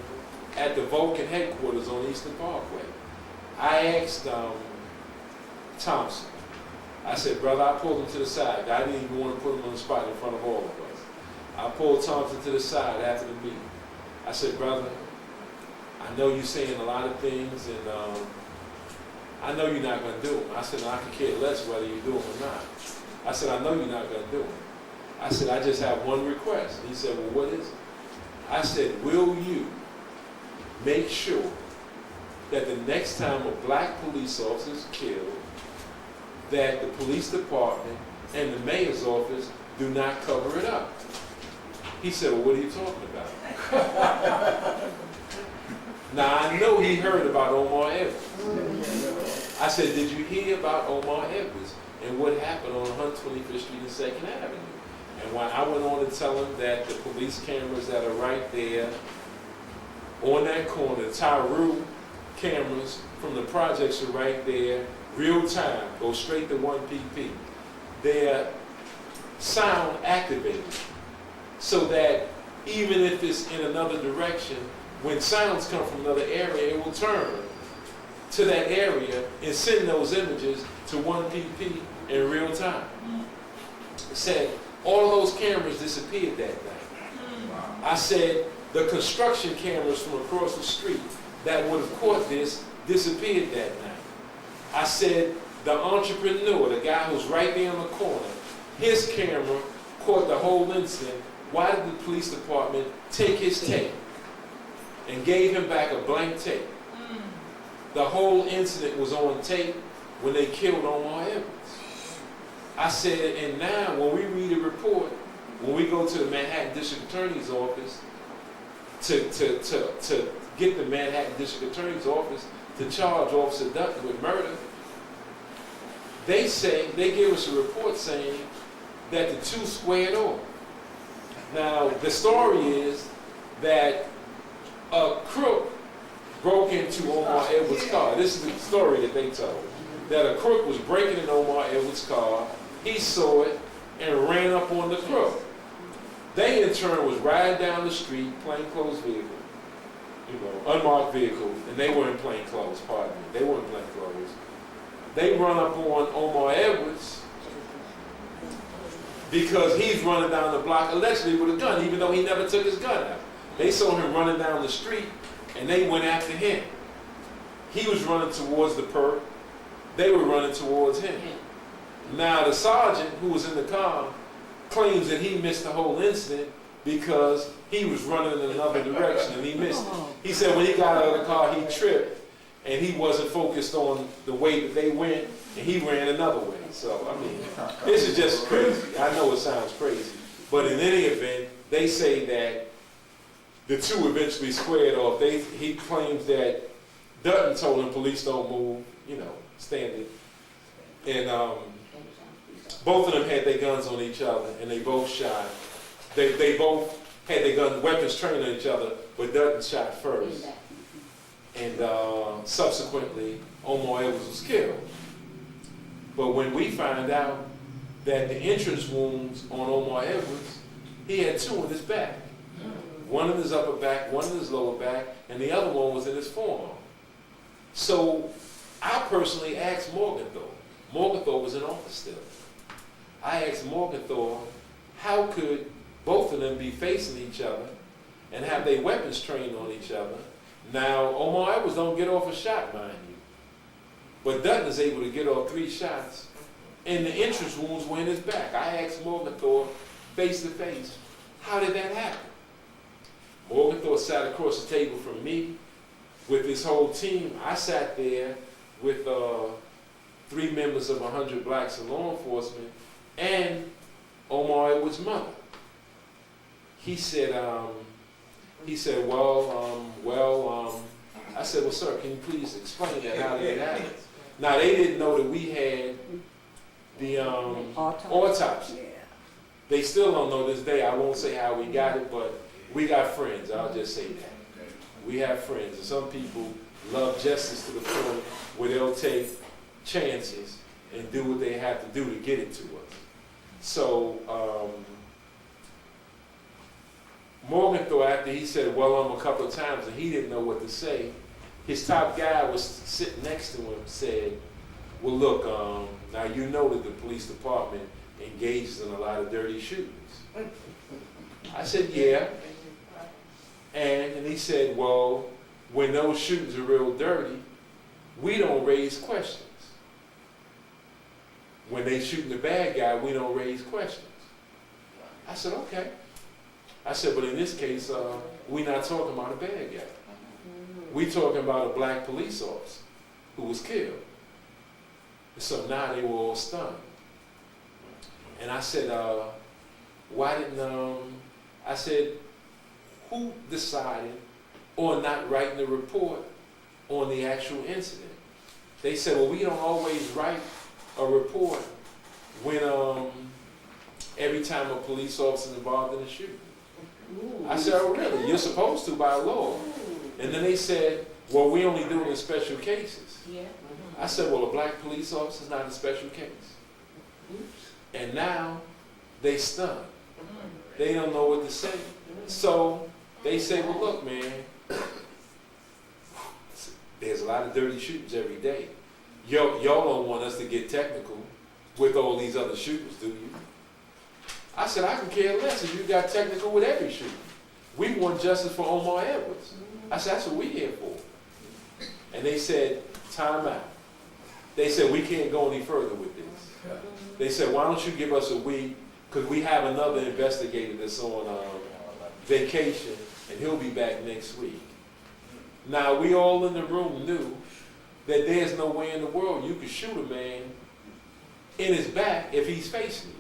Speaker 2: at the Vulcan headquarters on Eastern Parkway. I asked Thompson. I said, brother, I pulled him to the side. I didn't even want to put him on the spot in front of all of us. I pulled Thompson to the side after the meeting. I said, brother, I know you're saying a lot of things, and I know you're not going to do them. I said, I could care less whether you do them or not. I said, I know you're not going to do them. I said, I just have one request. He said, well, what is it? I said, will you make sure that the next time a black police officer is killed, that the police department and the mayor's office do not cover it up? He said, well, what are you talking about? Now, I know he heard about Omar Evans. I said, did you hear about Omar Evans and what happened on 125th Street and 2nd Avenue? And when I went on to tell him that the police cameras that are right there on that corner, the Tyru cameras from the projects are right there, real time, go straight to 1PP. They're sound activated, so that even if it's in another direction, when sounds come from another area, it will turn to that area and send those images to 1PP in real time. Said all of those cameras disappeared that night. I said the construction cameras from across the street that would have caught this disappeared that night. I said the entrepreneur, the guy who's right there on the corner, his camera caught the whole incident. Why did the police department take his tape and gave him back a blank tape? The whole incident was on tape when they killed Omar Evans. I said, and now when we read a report, when we go to the Manhattan District Attorney's office to get the Manhattan District Attorney's office to charge Officer Dutton with murder, they give us a report saying that the two squared off. Now, the story is that a crook broke into Omar Edwards' car. This is the story that they told. That a crook was breaking in Omar Edwards' car. He saw it and ran up on the crook. They in turn was riding down the street, plainclothes vehicle, unmarked vehicle, and they were in plain clothes, pardon me. They weren't plain clothes. They run up on Omar Edwards because he's running down the block allegedly with a gun, even though he never took his gun out. They saw him running down the street, and they went after him. He was running towards the perp. They were running towards him. Now, the sergeant who was in the car claims that he missed the whole incident because he was running in another direction and he missed it. He said when he got out of the car, he tripped and he wasn't focused on the way that they went and he ran another way. So, I mean, this is just crazy. I know it sounds crazy. But in any event, they say that the two eventually squared off. He claims that Dutton told him police don't move, standing. And both of them had their guns on each other and they both shot. They both had their weapons trained on each other, but Dutton shot first. And subsequently, Omar Edwards was killed. But when we find out that the entrance wounds on Omar Edwards, he had two in his back. One in his upper back, one in his lower back, and the other one was in his forearm. So I personally asked Morgenthau. Morgenthau was in office still. I asked Morgenthau, how could both of them be facing each other and have their weapons trained on each other? Now, Omar Edwards don't get off a shot, mind you. But Dutton is able to get off 3 shots, and the entrance wounds were in his back. I asked Morgenthau face to face, how did that happen? Morgenthau sat across the table from me with his whole team. I sat there with 3 members of 100 Blacks in law enforcement and Omar Edwards' mother. He said, I said, well, sir, can you please explain that? How did it happen? Now, they didn't know that we had the autopsy. They still don't know this day. I won't say how we got it, but we got friends. I'll just say that. We have friends. And some people love justice to the point where they'll take chances and do what they have to do to get it to us. So, Morgenthau, after he said, a couple of times, and he didn't know what to say, his top guy was sitting next to him, said, well, look, now you know that the police department engages in a lot of dirty shootings. I said, yeah. And he said, well, when those shootings are real dirty, we don't raise questions. When they shooting the bad guy, we don't raise questions. I said, okay. I said, but in this case, we're not talking about a bad guy. We're talking about a black police officer who was killed. So now they were all stunned. And I said, why didn't, I said, who decided on not writing a report on the actual incident? They said, well, we don't always write a report when every time a police officer is involved in a shooting. I said, oh, really? You're supposed to by law. And then they said, well, we only do it in special cases. I said, well, a black police officer is not a special case. And now they stunned. They don't know what to say. So they say, well, look, man, there's a lot of dirty shootings every day. Y'all don't want us to get technical with all these other shooters, do you? I said, I can care less if you got technical with every shooter. We want justice for Omar Edwards. I said, that's what we're here for. And they said, time out. They said, we can't go any further with this. They said, why don't you give us a week, because we have another investigator that's on vacation, and he'll be back next week. Now, we all in the room knew that there's no way in the world you could shoot a man in his back if he's facing you.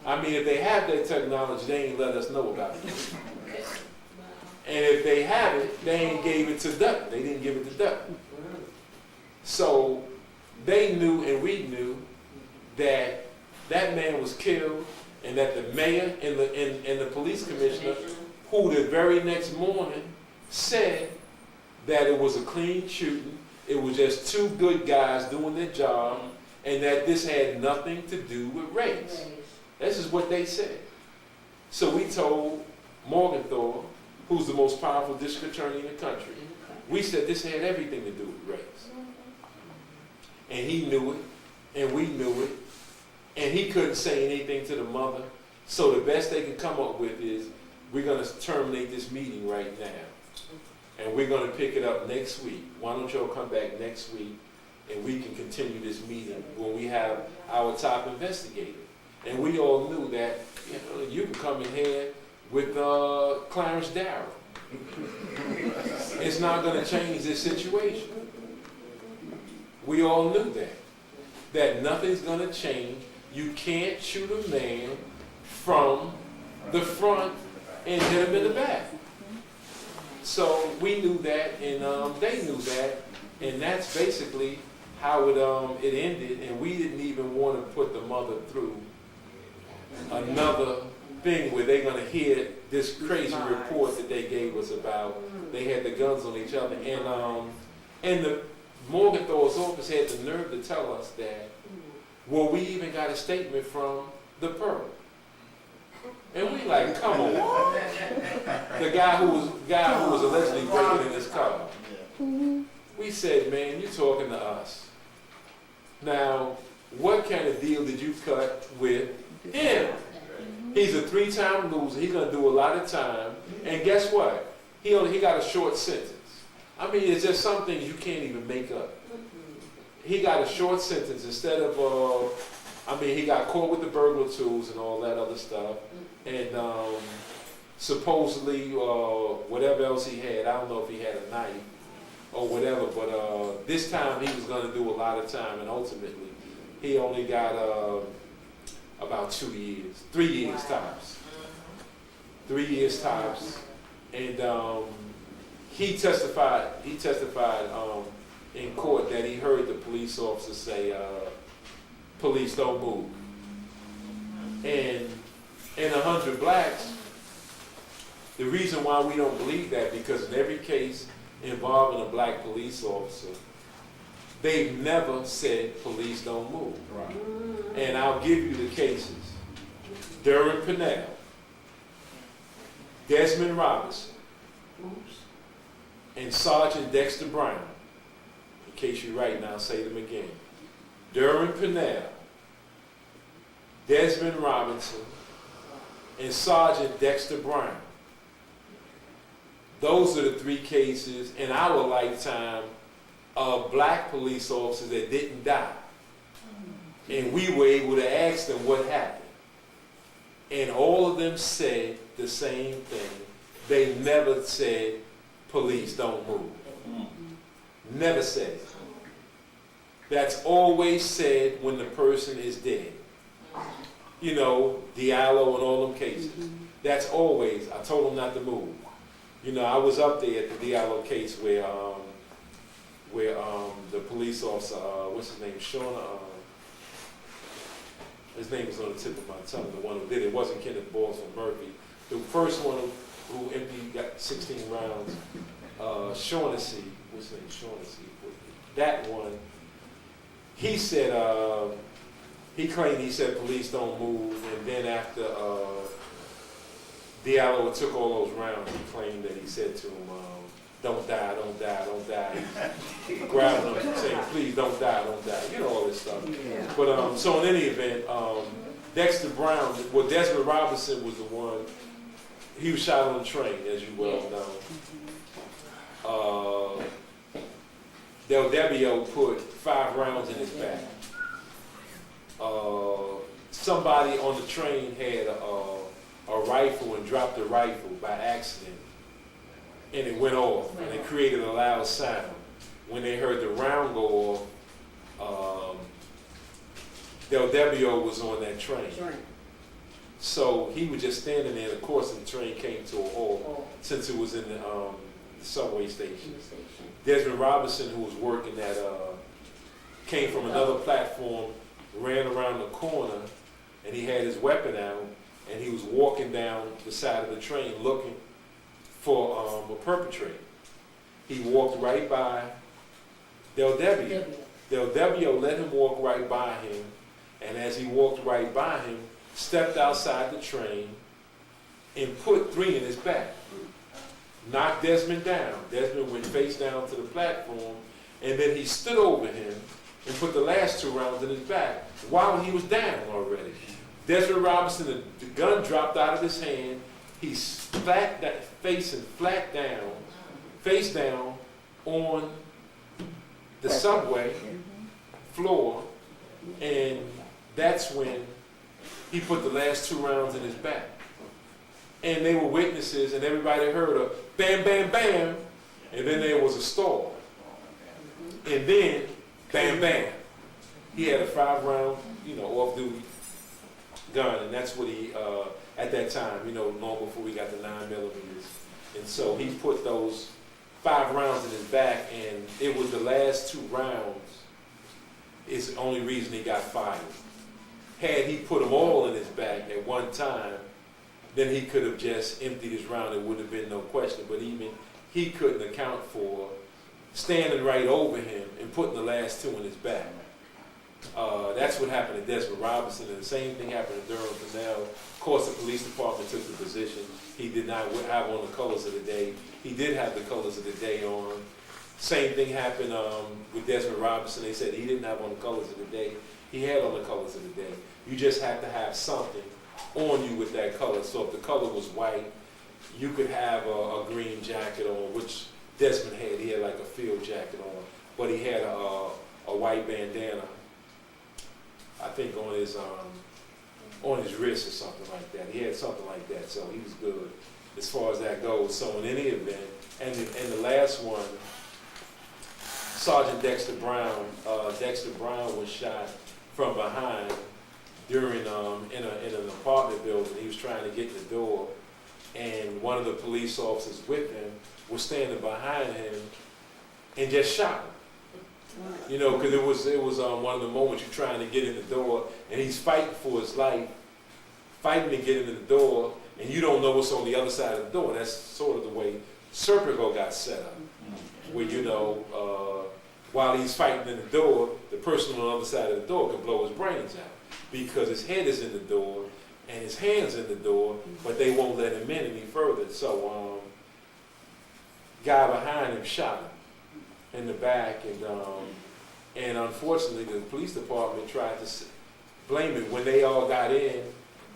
Speaker 2: I mean, if they have that technology, they ain't let us know about it. And if they have it, they ain't gave it to Dutton. They didn't give it to Dutton. So they knew and we knew that that man was killed and that the mayor and the police commissioner, who the very next morning said that it was a clean shooting, it was just two good guys doing their job, and that this had nothing to do with race. This is what they said. So we told Morgenthau, who's the most powerful district attorney in the country, we said this had everything to do with race. And he knew it, and we knew it, and he couldn't say anything to the mother. So the best they could come up with is, we're going to terminate this meeting right now. And we're going to pick it up next week. Why don't y'all come back next week and we can continue this meeting when we have our top investigator. And we all knew that, you can come in here with Clarence Darrow. It's not going to change this situation. We all knew that nothing's going to change. You can't shoot a man from the front and hit him in the back. So we knew that, and they knew that, and that's basically how it ended. And we didn't even want to put the mother through another thing where they're going to hear this crazy report that they gave us about they had the guns on each other. And the Morgenthau's office had the nerve to tell us that, well, we even got a statement from the Pearl. And we like, come on. The guy who was allegedly breaking in his car. We said, man, you're talking to us. Now, what kind of deal did you cut with him? He's a 3-time loser. He's going to do a lot of time. And guess what? He got a short sentence. I mean, it's just some things you can't even make up. He got a short sentence instead of, he got caught with the burglar tools and all that other stuff. And supposedly, whatever else he had, I don't know if he had a knife or whatever, but this time he was going to do a lot of time, and ultimately he only got about 2 years, 3 years tops. 3 years tops. And he testified in court that he heard the police officer say, police don't move. And in 100 blacks, the reason why we don't believe that, because in every case involving a black police officer, they've never said police don't move. Right. And I'll give you the cases. Durham Pennell, Desmond Robinson, and Sergeant Dexter Brown. In case you're writing, I'll say them again. Durham Pennell, Desmond Robinson, and Sergeant Dexter Brown. Those are the 3 cases in our lifetime of black police officers that didn't die. And we were able to ask them what happened. And all of them said the same thing. They never said, police don't move. Never said it. That's always said when the person is dead. Diallo and all them cases. That's always, I told them not to move. I was up there at the Diallo case where the police officer, what's his name, his name was on the tip of my tongue, the one who did it. It wasn't Kenneth Balls from Murphy. The first one who emptied, got 16 rounds, Shaughnessy, what's his name, Shaughnessy, that one, he said, he claimed he said police don't move, and then after Diallo took all those rounds, he claimed that he said to him, don't die, don't die, don't die. He grabbing him saying, please don't die, all this stuff. Yeah. But so in any event, Dexter Brown, Desmond Robinson was the one, he was shot on the train, as you well know. Del Debbio put 5 rounds in his back. Somebody on the train had a rifle and dropped the rifle by accident, and it went off, and it created a loud sound. When they heard the round go off, Del Debbio was on that train. So he was just standing there, and of course the train came to a halt since it was in the subway station. Desmond Robinson, who was working at, came from another platform, ran around the corner, and he had his weapon out, and he was walking down the side of the train looking for a perpetrator. he walked right by Del W. Del W let him walk right by him, and as he walked right by him, stepped outside the train and put 3 in his back. Knocked Desmond down. Desmond went face down to the platform, and then he stood over him and put the last 2 rounds in his back while he was down already. Desmond Robinson, the gun dropped out of his hand. He's face down on the subway floor, and that's when he put the last 2 rounds in his back. And they were witnesses, and everybody heard a bam, bam, bam, and then there was a stall. And then, bam, bam. He had a 5-round, off-duty gun, and that's what he, at that time, long before we got the 9mm. And so he put those 5 rounds in his back, and it was the last 2 rounds is the only reason he got fired. Had he put them all in his back at one time, then he could have just emptied his round. It would have been no question. But even he couldn't account for standing right over him and putting the last 2 in his back. That's what happened to Desmond Robinson, and the same thing happened to Durham Canal. Of course, the police department took the position. He did not have on the colors of the day. He did have the colors of the day on. Same thing happened with Desmond Robinson. They said he didn't have on the colors of the day. He had on the colors of the day. You just have to have something on you with that color. So if the color was white, you could have a green jacket on, which Desmond had. He had like a field jacket on, but he had a white bandana, I think, on his wrist or something like that. He had something like that, so he was good as far as that goes. So in any event, and the last one, Sergeant Dexter Brown. Dexter Brown was shot from behind during in an apartment building. He was trying to get in the door, and one of the police officers with him was standing behind him and just shot him. Because it was one of the moments you're trying to get in the door, and he's fighting for his life, fighting to get into the door, and you don't know what's on the other side of the door. That's sort of the way Serpico got set up, where while he's fighting in the door, the person on the other side of the door could blow his brains out because his head is in the door and his hands in the door, but they won't let him in any further. So, guy behind him shot him in the back, and unfortunately, the police department tried to blame it when they all got in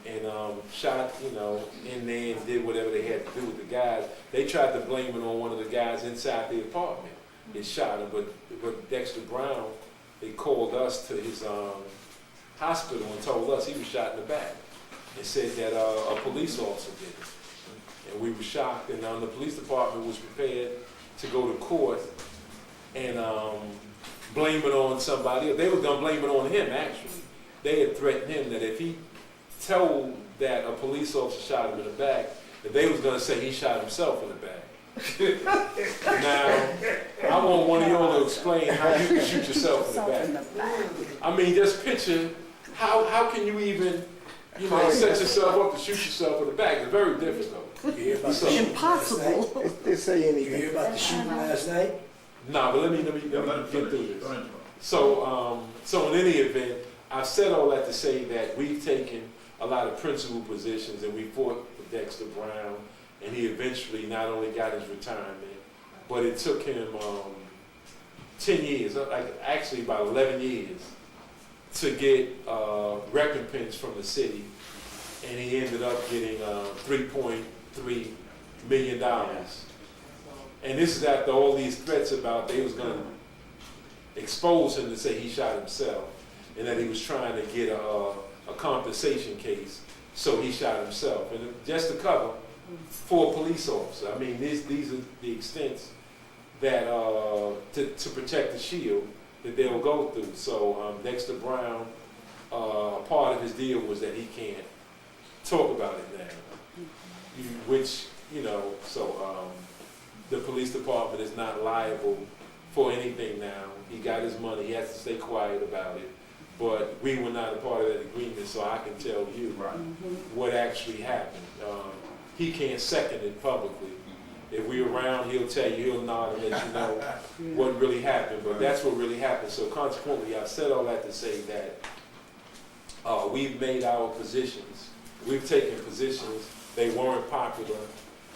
Speaker 2: and shot, in there and did whatever they had to do with the guys. They tried to blame it on one of the guys inside the apartment. It shot him, but Dexter Brown, they called us to his hospital and told us he was shot in the back, and said that a police officer did it. And we were shocked, and the police department was prepared to go to court and blame it on somebody else. They were going to blame it on him, actually. They had threatened him that if he told that a police officer shot him in the back, that they was going to say he shot himself in the back. Now, I want one of y'all to explain how you can shoot yourself in the back. I mean, just picture, how can you even, set yourself up to shoot yourself in the back? It's very difficult.
Speaker 1: Impossible.
Speaker 3: They say anything.
Speaker 5: You hear about the shooting last night?
Speaker 2: Nah, but let me get through this. So in any event, I've said all that to say that we've taken a lot of principal positions, and we fought for Dexter Brown, and he eventually not only got his retirement, but it took him 10 years, actually about 11 years, to get recompense from the city, and he ended up getting $3.3 million. And this is after all these threats about they was going to expose him to say he shot himself, and that he was trying to get a compensation case, so he shot himself. And just to cover, for a police officer, I mean, these are the extents that to protect the shield that they'll go through. So Dexter Brown, part of his deal was that he can't talk about it now, which, so the police department is not liable for anything now. He got his money, he has to stay quiet about it, but we were not a part of that agreement, so I can tell you what actually happened. He can't second it publicly, If we're around, he'll tell you, he'll nod and let you know what really happened. But that's what really happened. So consequently, I said all that to say that we've made our positions. We've taken positions. They weren't popular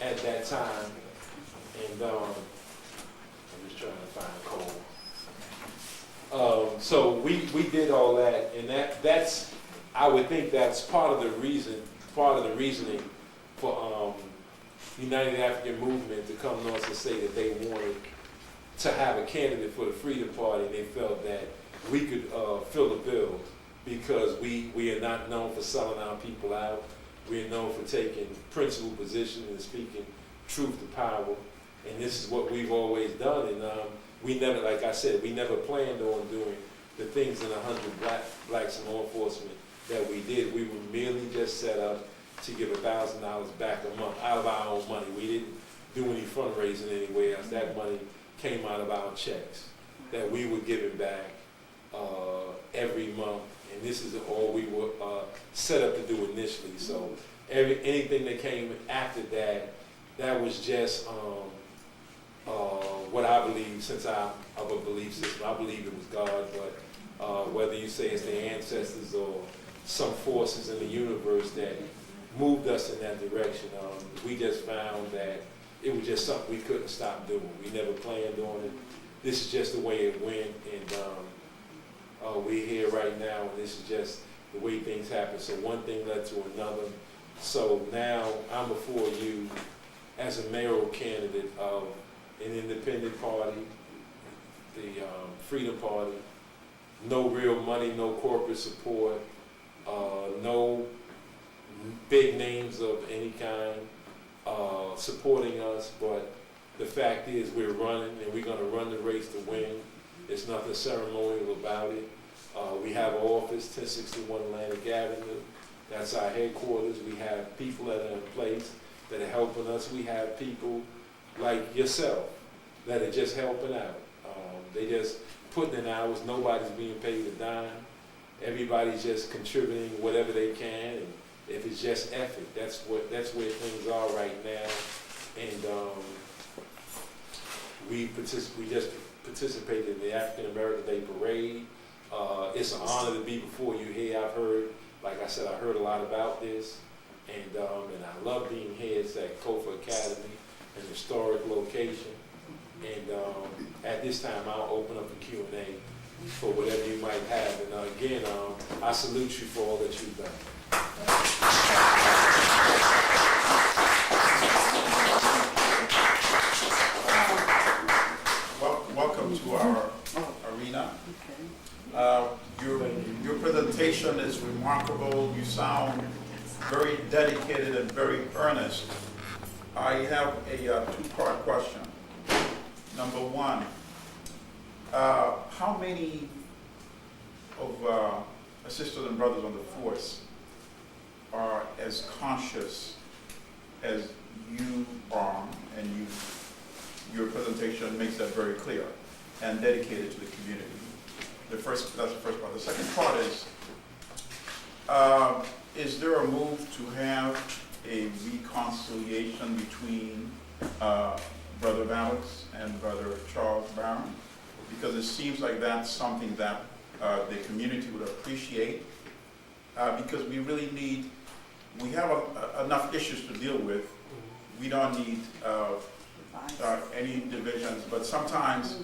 Speaker 2: at that time. And I'm just trying to find coal. So we did all that, and that's I would think that's part of the reasoning for United African Movement to come north and say that they wanted to have a candidate for the Freedom Party. They felt that we could fill the bill because we are not known for selling our people out. We are known for taking principled positions and speaking truth to power. And this is what we've always done. And we never, like I said, we never planned on doing the things in 100 blacks in law enforcement that we did. We were merely just set up to give $1,000 back a month out of our own money. We didn't do any fundraising anywhere else. That money came out of our checks that we were giving back every month. And this is all we were set up to do initially. So anything that came after that, that was just what I believe, since I'm of a belief system. I believe it was God, but whether you say it's the ancestors or some forces in the universe that moved us in that direction, we just found that it was just something we couldn't stop doing. We never planned on it. This is just the way it went, and we're here right now, and this is just the way things happen. So one thing led to another. So now I'm before you as a mayoral candidate of an independent party, the Freedom Party. No real money, no corporate support, no big names of any kind supporting us, but the fact is we're running, and we're going to run the race to win. There's nothing ceremonial about it. We have an office, 1061 Atlantic Avenue. That's our headquarters. We have people that are in place that are helping us. We have people like yourself that are just helping out. They just putting in hours. Nobody's being paid a dime. Everybody's just contributing whatever they can. And if it's just effort, that's where things are right now. And we just participated in the African American Day Parade. It's an honor to be before you here. I've heard, like I said, I heard a lot about this, and I love being here. It's at Sankofa Academy, an historic location. And at this time, I'll open up the Q&A for whatever you might have. And again, I salute you for all that you've done.
Speaker 6: Welcome to our arena. Your presentation is remarkable. You sound very dedicated and very earnest. I have a two-part question. Number one, how many of sisters and brothers on the force are as conscious as you are, and your presentation makes that very clear, and dedicated to the community? That's the first part. The second part is there a move to have a reconciliation between Brother Alex and Brother Charles Barron? Because it seems like that's something that the community would appreciate, because we really need, we have enough issues to deal with. We don't need any divisions, but sometimes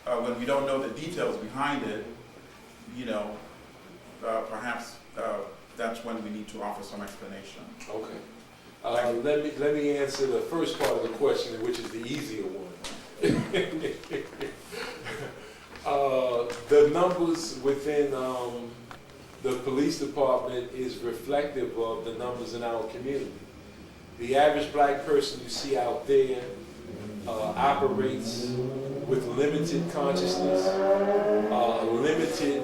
Speaker 6: when we don't know the details behind it, perhaps that's when we need to offer some explanation.
Speaker 2: Okay. Let me answer the first part of the question, which is the easier one. The numbers within the police department is reflective of the numbers in our community. The average black person you see out there operates with limited consciousness, limited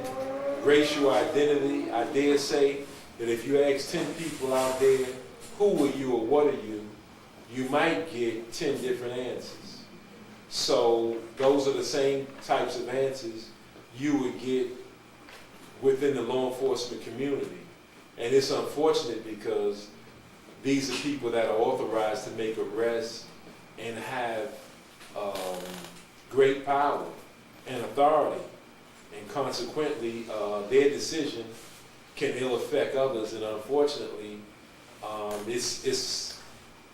Speaker 2: racial identity. I dare say that if you ask 10 people out there, who are you or what are you, you might get 10 different answers. So those are the same types of answers you would get within the law enforcement community. And it's unfortunate because these are people that are authorized to make arrests and have great power and authority, and consequently their decision can ill affect others, and unfortunately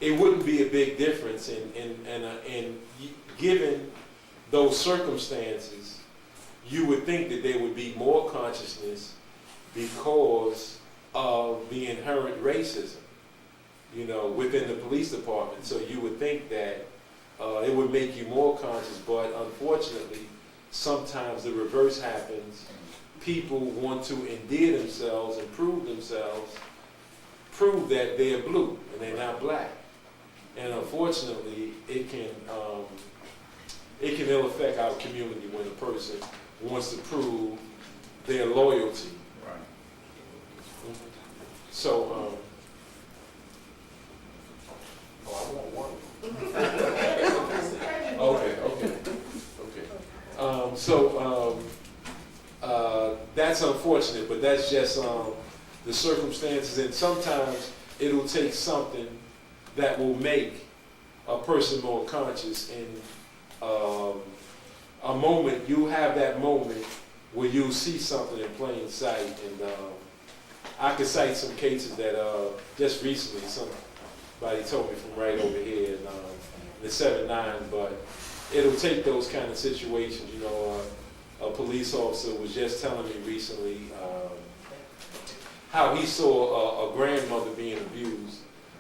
Speaker 2: it wouldn't be a big difference in given those circumstances. You would think that there would be more consciousness because of the inherent racism, within the police department. So you would think that it would make you more conscious, but unfortunately, sometimes the reverse happens. People want to endear themselves and prove that they're blue and they're not black. And unfortunately, it can ill affect our community when a person wants to prove their loyalty.
Speaker 6: Right.
Speaker 2: So, I want one. Okay. That's unfortunate, but that's just the circumstances, and sometimes it'll take something that will make a person more conscious. In a moment, you have that moment where you'll see something in plain sight, and I could cite some cases that just recently somebody told me from right over here in the 7-9, but it'll take those kind of situations. A police officer was just telling me recently how he saw a grandmother being abused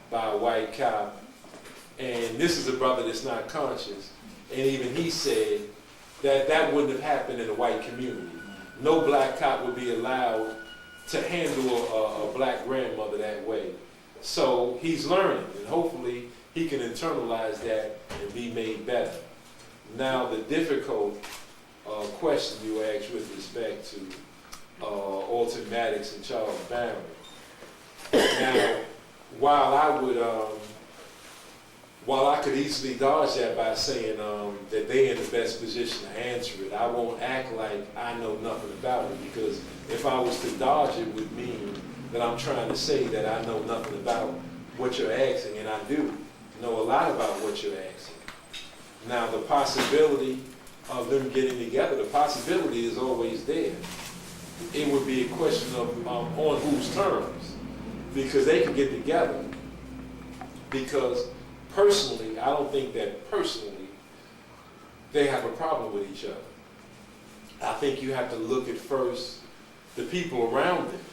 Speaker 2: by a white cop, and this is a brother that's not conscious, and even he said that wouldn't have happened in a white community. No black cop would be allowed to handle a black grandmother that way. So he's learning, and hopefully he can internalize that and be made better. Now, the difficult question you asked with respect to Alton Maddox and Charles Barron. Now, while I could easily dodge that by saying that they're in the best position to answer it, I won't act like I know nothing about it, because if I was to dodge it would mean that I'm trying to say that I know nothing about what you're asking, and I do know a lot about what you're asking. Now, the possibility of them getting together, the possibility is always there. It would be a question of on whose terms, because they can get together. Because personally, I don't think that personally they have a problem with each other. I think you have to look at first the people around them.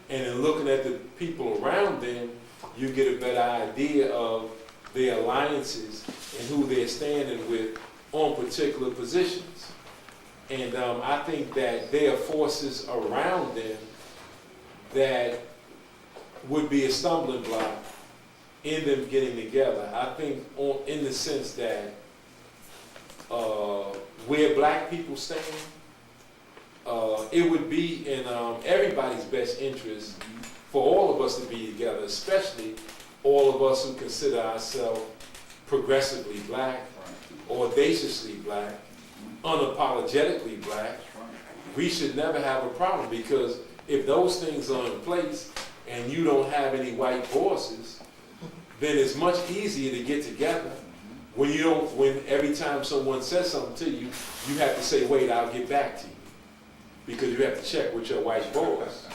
Speaker 2: And in looking at the people around them, you get a better idea of their alliances and who they're standing with on particular positions. And I think that there are forces around them that would be a stumbling block in them getting together. I think in the sense that where black people stand, it would be in everybody's best interest for all of us to be together, especially all of us who consider ourselves progressively black, audaciously black, unapologetically black. We should never have a problem, because if those things are in place and you don't have any white bosses, then it's much easier to get together. When every time someone says something to you, you have to say, wait, I'll get back to you, because you have to check with your white boss.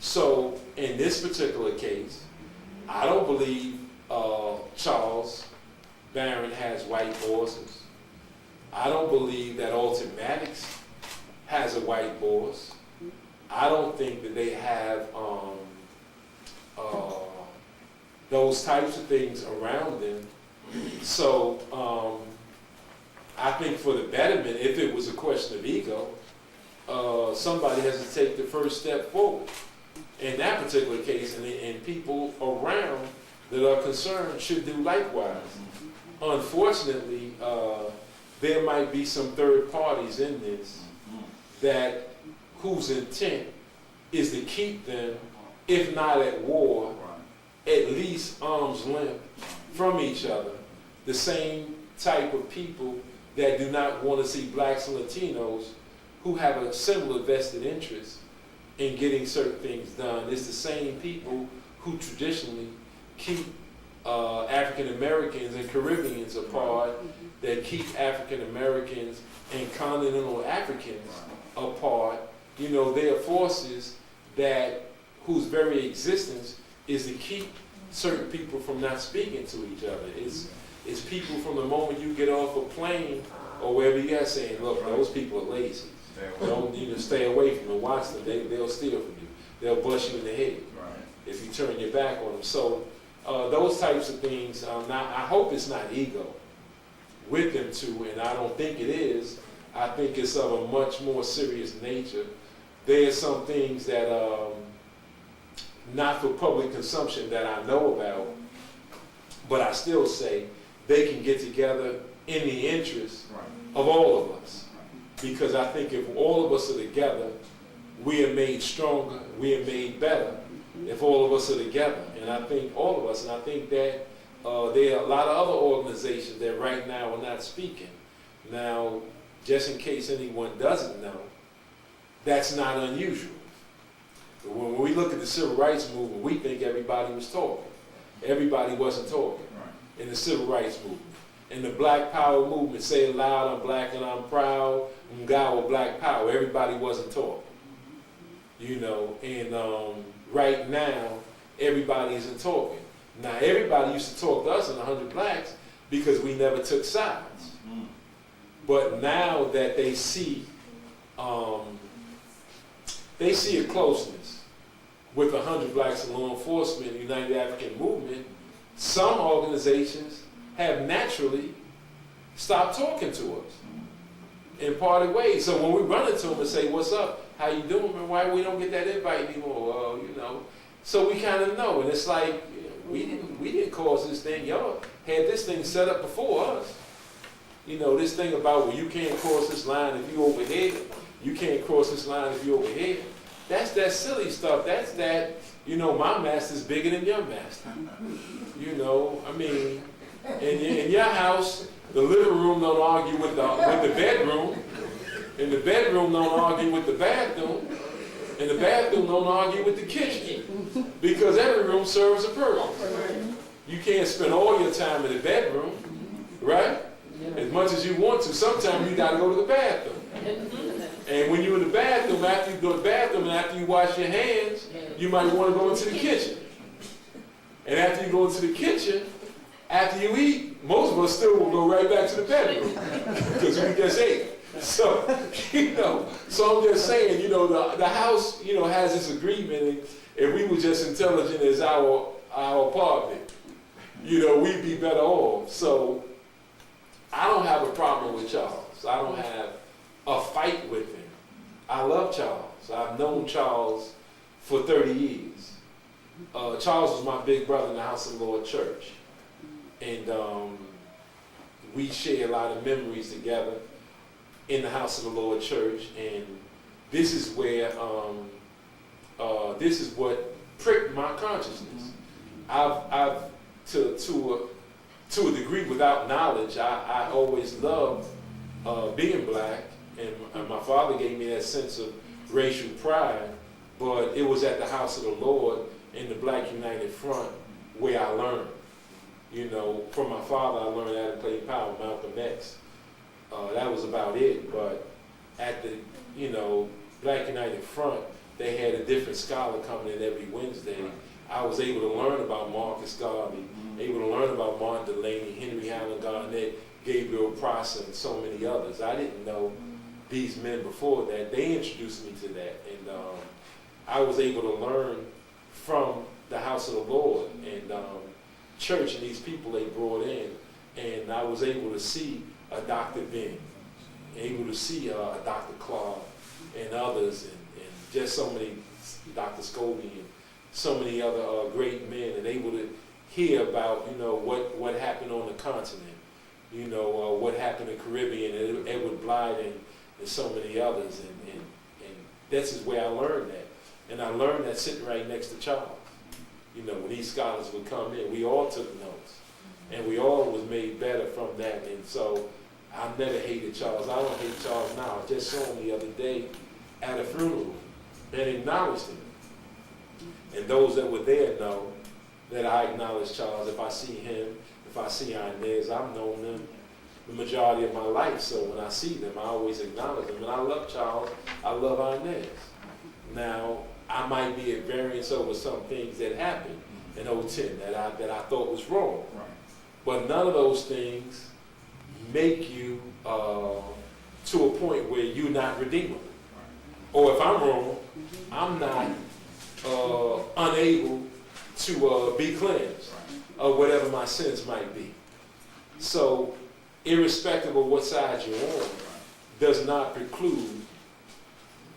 Speaker 2: So in this particular case, I don't believe Charles Barron has white bosses. I don't believe that Alton Maddox has a white boss. I don't think that they have those types of things around them. So I think for the betterment, if it was a question of ego, somebody has to take the first step forward. In that particular case, and people around that are concerned should do likewise. Unfortunately, there might be some third parties in this that whose intent is to keep them, if not at war, at least arm's length from each other. The same type of people that do not want to see blacks and Latinos who have a similar vested interest in getting certain things done. It's the same people who traditionally keep African Americans and Caribbeans apart, that keep African Americans and continental Africans apart. You know, they are forces that whose very existence is to keep certain people from not speaking to each other. It's people from the moment you get off a plane or wherever you are saying, look, those people are lazy. Don't stay away from them. Watch them. They'll steal from you. They'll bust you in the head if you turn your back on them. So those types of things. I hope it's not ego with them too, and I don't think it is. I think it's of a much more serious nature. There are some things that not for public consumption that I know about, but I still say they can get together in the interest of all of us. Because I think if all of us are together, we are made stronger, we are made better if all of us are together. And I think all of us, and I think that there are a lot of other organizations that right now are not speaking. Now, just in case anyone doesn't know, that's not unusual. When we look at the civil rights movement, we think everybody was talking. Everybody wasn't talking in the civil rights movement. In the Black Power movement, say it loud, I'm black and I'm proud, Ngawa Black Power, everybody wasn't talking. You know, and right now, everybody isn't talking. Now, everybody used to talk to us in 100 Blacks because we never took sides. But now that they see a closeness with 100 Blacks in law enforcement, the United African Movement, some organizations have naturally stopped talking to us in parted ways. So when we run into them and say, what's up, how you doing, and why we don't get that invite anymore, so we kind of know. And it's like, we didn't cause this thing. Y'all had this thing set up before us. You know, this thing about, well, you can't cross this line if you over here. You can't cross this line if you over here. That's that silly stuff. That's that, my master's bigger than your master. I mean, in your house, the living room don't argue with the bedroom, and the bedroom don't argue with the bathroom, and the bathroom don't argue with the kitchen, because every room serves a purpose. You can't spend all your time in the bedroom, right? As much as you want to. Sometimes you got to go to the bathroom. And when you're in the bathroom, after you go to the bathroom and after you wash your hands, you might want to go into the kitchen. And after you go into the kitchen, after you eat, most of us still will go right back to the bedroom because we just ate. So, so I'm just saying, the house, has this agreement, and if we were just intelligent as our apartment, we'd be better off. So I don't have a problem with Charles. I don't have a fight with him. I love Charles. I've known Charles for 30 years. Charles was my big brother in the House of the Lord Church. And we share a lot of memories together in the House of the Lord Church. And this is where, this is what pricked my consciousness. I've to a degree, without knowledge, I always loved being black, and my father gave me that sense of racial pride, but it was at the House of the Lord in the Black United Front where I learned. From my father, I learned how to play power, Malcolm X. That was about it, but at the, Black United Front, they had a different scholar coming in every Wednesday. I was able to learn about Marcus Garvey, able to learn about Martin Delany, Henry Allen Garnett, Gabriel Prosser, and so many others. I didn't know these men before that. They introduced me to that, and I was able to learn from the House of the Lord and church and these people they brought in, and I was able to see a Dr. Ben, able to see a Dr. Clark and others, and just so many, Dr. Scobie, and so many other great men, and able to hear about, what happened on the continent, what happened in the Caribbean, and Edward Blythe, and so many others, and this is where I learned that. And I learned that sitting right next to Charles. When these scholars would come in, we all took notes, and we all was made better from that. And so I never hated Charles. I don't hate Charles now. I just saw him the other day at a funeral and acknowledged him. And those that were there know that I acknowledge Charles. If I see him, if I see Inez, I've known them the majority of my life, so when I see them, I always acknowledge them. And I love Charles, I love Inez. Now, I might be at variance over some things that happened in 2010 that I thought was wrong.
Speaker 6: Right.
Speaker 2: But none of those things make you to a point where you're not redeemable. Or if I'm wrong, I'm not unable to be cleansed of whatever my sins might be. So, irrespective of what side you're on, does not preclude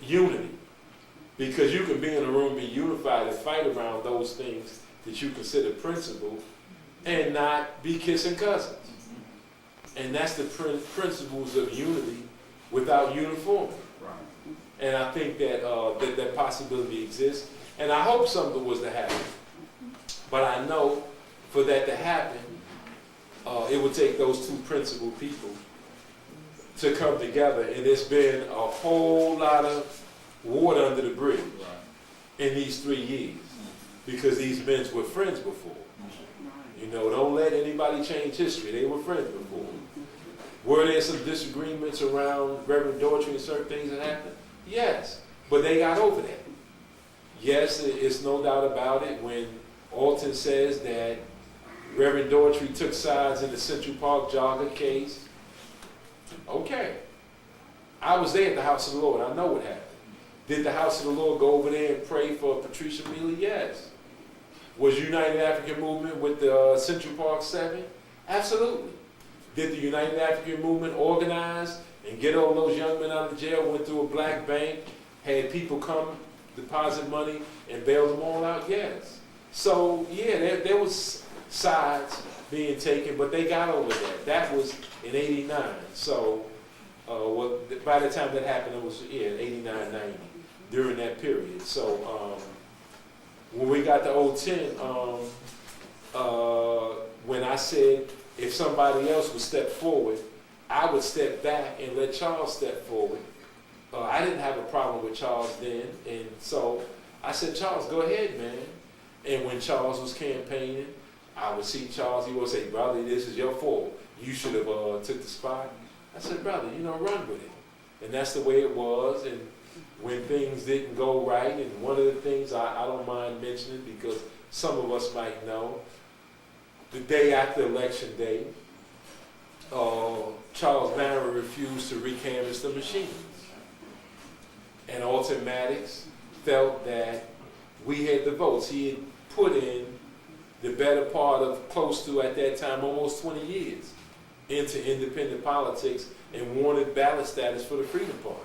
Speaker 2: unity. Because you can be in a room, be unified, and fight around those things that you consider principle, and not be kissing cousins. And that's the principles of unity without uniformity.
Speaker 6: Right.
Speaker 2: And I think that that possibility exists. And I hope something was to happen. But I know for that to happen, it would take those two principled people to come together. And there's been a whole lot of water under the bridge in these 3 years. Because these men were friends before. You know, don't let anybody change history. They were friends before. Were there some disagreements around Reverend Daughtry and certain things that happened? Yes, but they got over that. Yes, it's no doubt about it when Alton says that Reverend Daughtry took sides in the Central Park jogger case. Okay. I was there at the House of the Lord. I know what happened. Did the House of the Lord go over there and pray for Patricia Mealy? Yes. Was United African Movement with the Central Park 7? Absolutely. Did the United African Movement organize and get all those young men out of jail, went through a black bank, had people come, deposit money, and bail them all out? Yes. So, yeah, there was sides being taken, but they got over that. That was in 89. So, by the time that happened, it was, 89, 90, during that period. So, when we got to 010, when I said if somebody else would step forward, I would step back and let Charles step forward. I didn't have a problem with Charles then, and so I said, Charles, go ahead, man. And when Charles was campaigning, I would see Charles, he would say, brother, this is your fault. You should have took the spot. I said, brother, run with it. And that's the way it was. And when things didn't go right, and one of the things I don't mind mentioning because some of us might know, the day after Election Day, Charles Barron refused to recanvass the machines. And Alton Maddox felt that we had the votes. He had put in the better part of close to, at that time, almost 20 years into independent politics and wanted ballot status for the Freedom Party.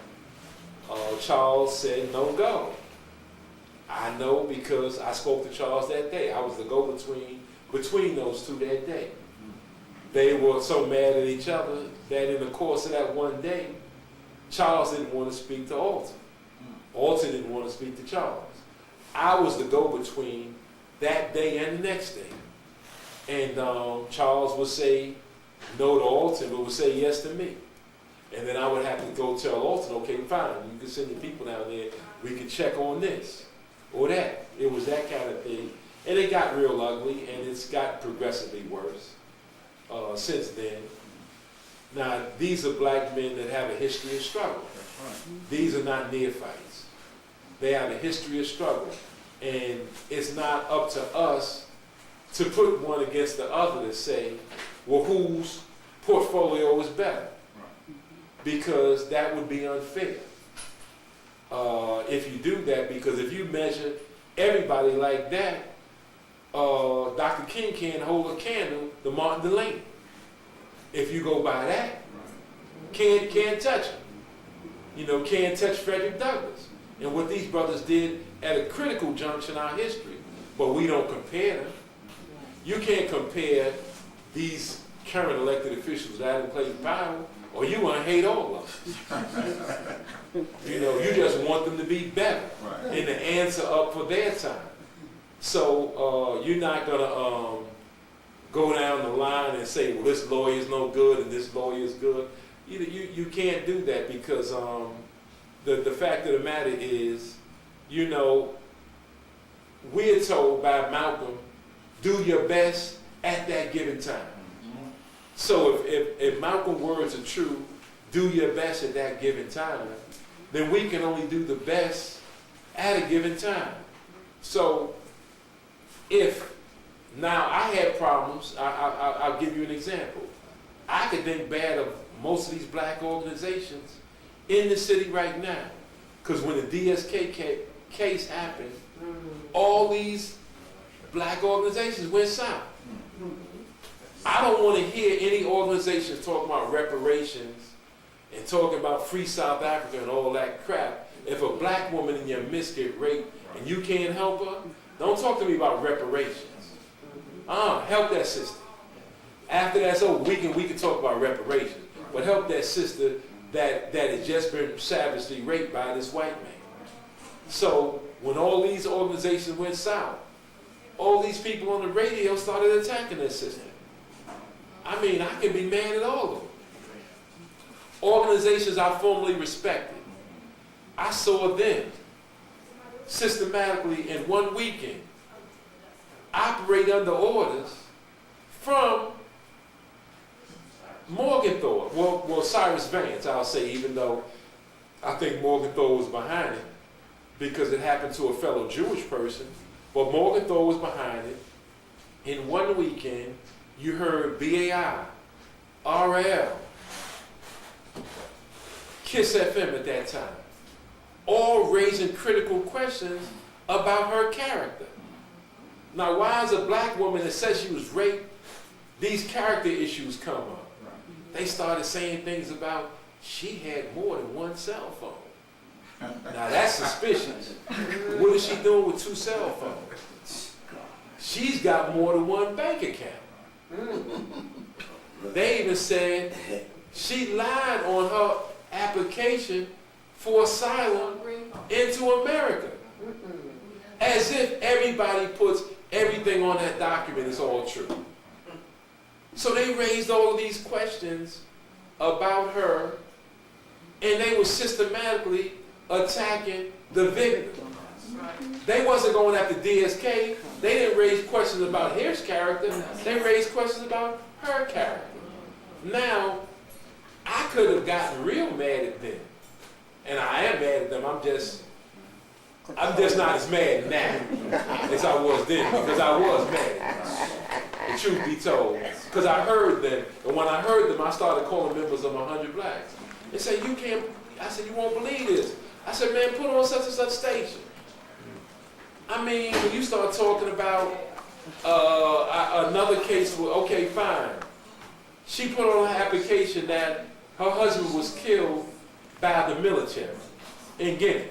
Speaker 2: Charles said, no go. I know because I spoke to Charles that day. I was the go-between between those two that day. They were so mad at each other that in the course of that one day, Charles didn't want to speak to Alton. Alton didn't want to speak to Charles. I was the go-between that day and the next day. And Charles would say no to Alton, but would say yes to me. And then I would have to go tell Alton, okay, fine, you can send your people down there, we can check on this or that. It was that kind of thing. And it got real ugly, and it's got progressively worse since then. Now, these are black men that have a history of struggle. These are not neophytes. They have a history of struggle. And it's not up to us to put one against the other to say, well, whose portfolio is better? Because that would be unfair. If you do that, because if you measure everybody like that, Dr. King can't hold a candle to Martin Delaney. If you go by that, can't touch him. Can't touch Frederick Douglass. And what these brothers did at a critical juncture in our history, but we don't compare them. You can't compare these current elected officials that haven't played power, or you want to hate all of them. You just want them to be better and to answer up for their time. So you're not going to go down the line and say, well, this lawyer is no good and this lawyer is good. You can't do that because the fact of the matter is, we're told by Malcolm do your best at that given time. So if Malcolm's words are true, do your best at that given time, then we can only do the best at a given time. So if now I had problems, I'll give you an example. I could think bad of most of these black organizations in the city right now, because when the DSK case happened, all these black organizations went south. I don't want to hear any organizations talking about reparations and talking about free South Africa and all that crap. If a black woman in your midst get raped and you can't help her, don't talk to me about reparations. Help that sister. After that's over, we can talk about reparations. But help that sister that has just been savagely raped by this white man. So when all these organizations went south, all these people on the radio started attacking that sister. I mean, I can be mad at all of them. Organizations I formerly respected, I saw them systematically in one weekend operate under orders from Morgenthau. Well, Cyrus Vance, I'll say, even though I think Morgenthau was behind it because it happened to a fellow Jewish person, but Morgenthau was behind it. In one weekend, you heard BAI, RL, Kiss FM at that time, all raising critical questions about her character. Now, why is a black woman that says she was raped, these character issues come up? They started saying things about she had more than one cell phone. Now that's suspicious. What is she doing with 2 cell phones? She's got more than one bank account. They even said she lied on her application for asylum into America. As if everybody puts everything on that document is all true. So they raised all of these questions about her, and they were systematically attacking the victim. They wasn't going after DSK. They didn't raise questions about his character. They raised questions about her character. Now, I could have gotten real mad at them. And I am mad at them. I'm just not as mad now as I was then, because I was mad. The truth be told. Because I heard them, and when I heard them, I started calling members of 100 Blacks. They said, you can't, I said, you won't believe this. I said, man, put on such and such station. I mean, when you start talking about another case, okay, fine. She put on her application that her husband was killed by the military in Guinea.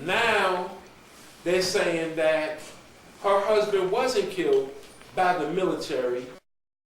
Speaker 2: Now, they're saying that her husband wasn't killed by the military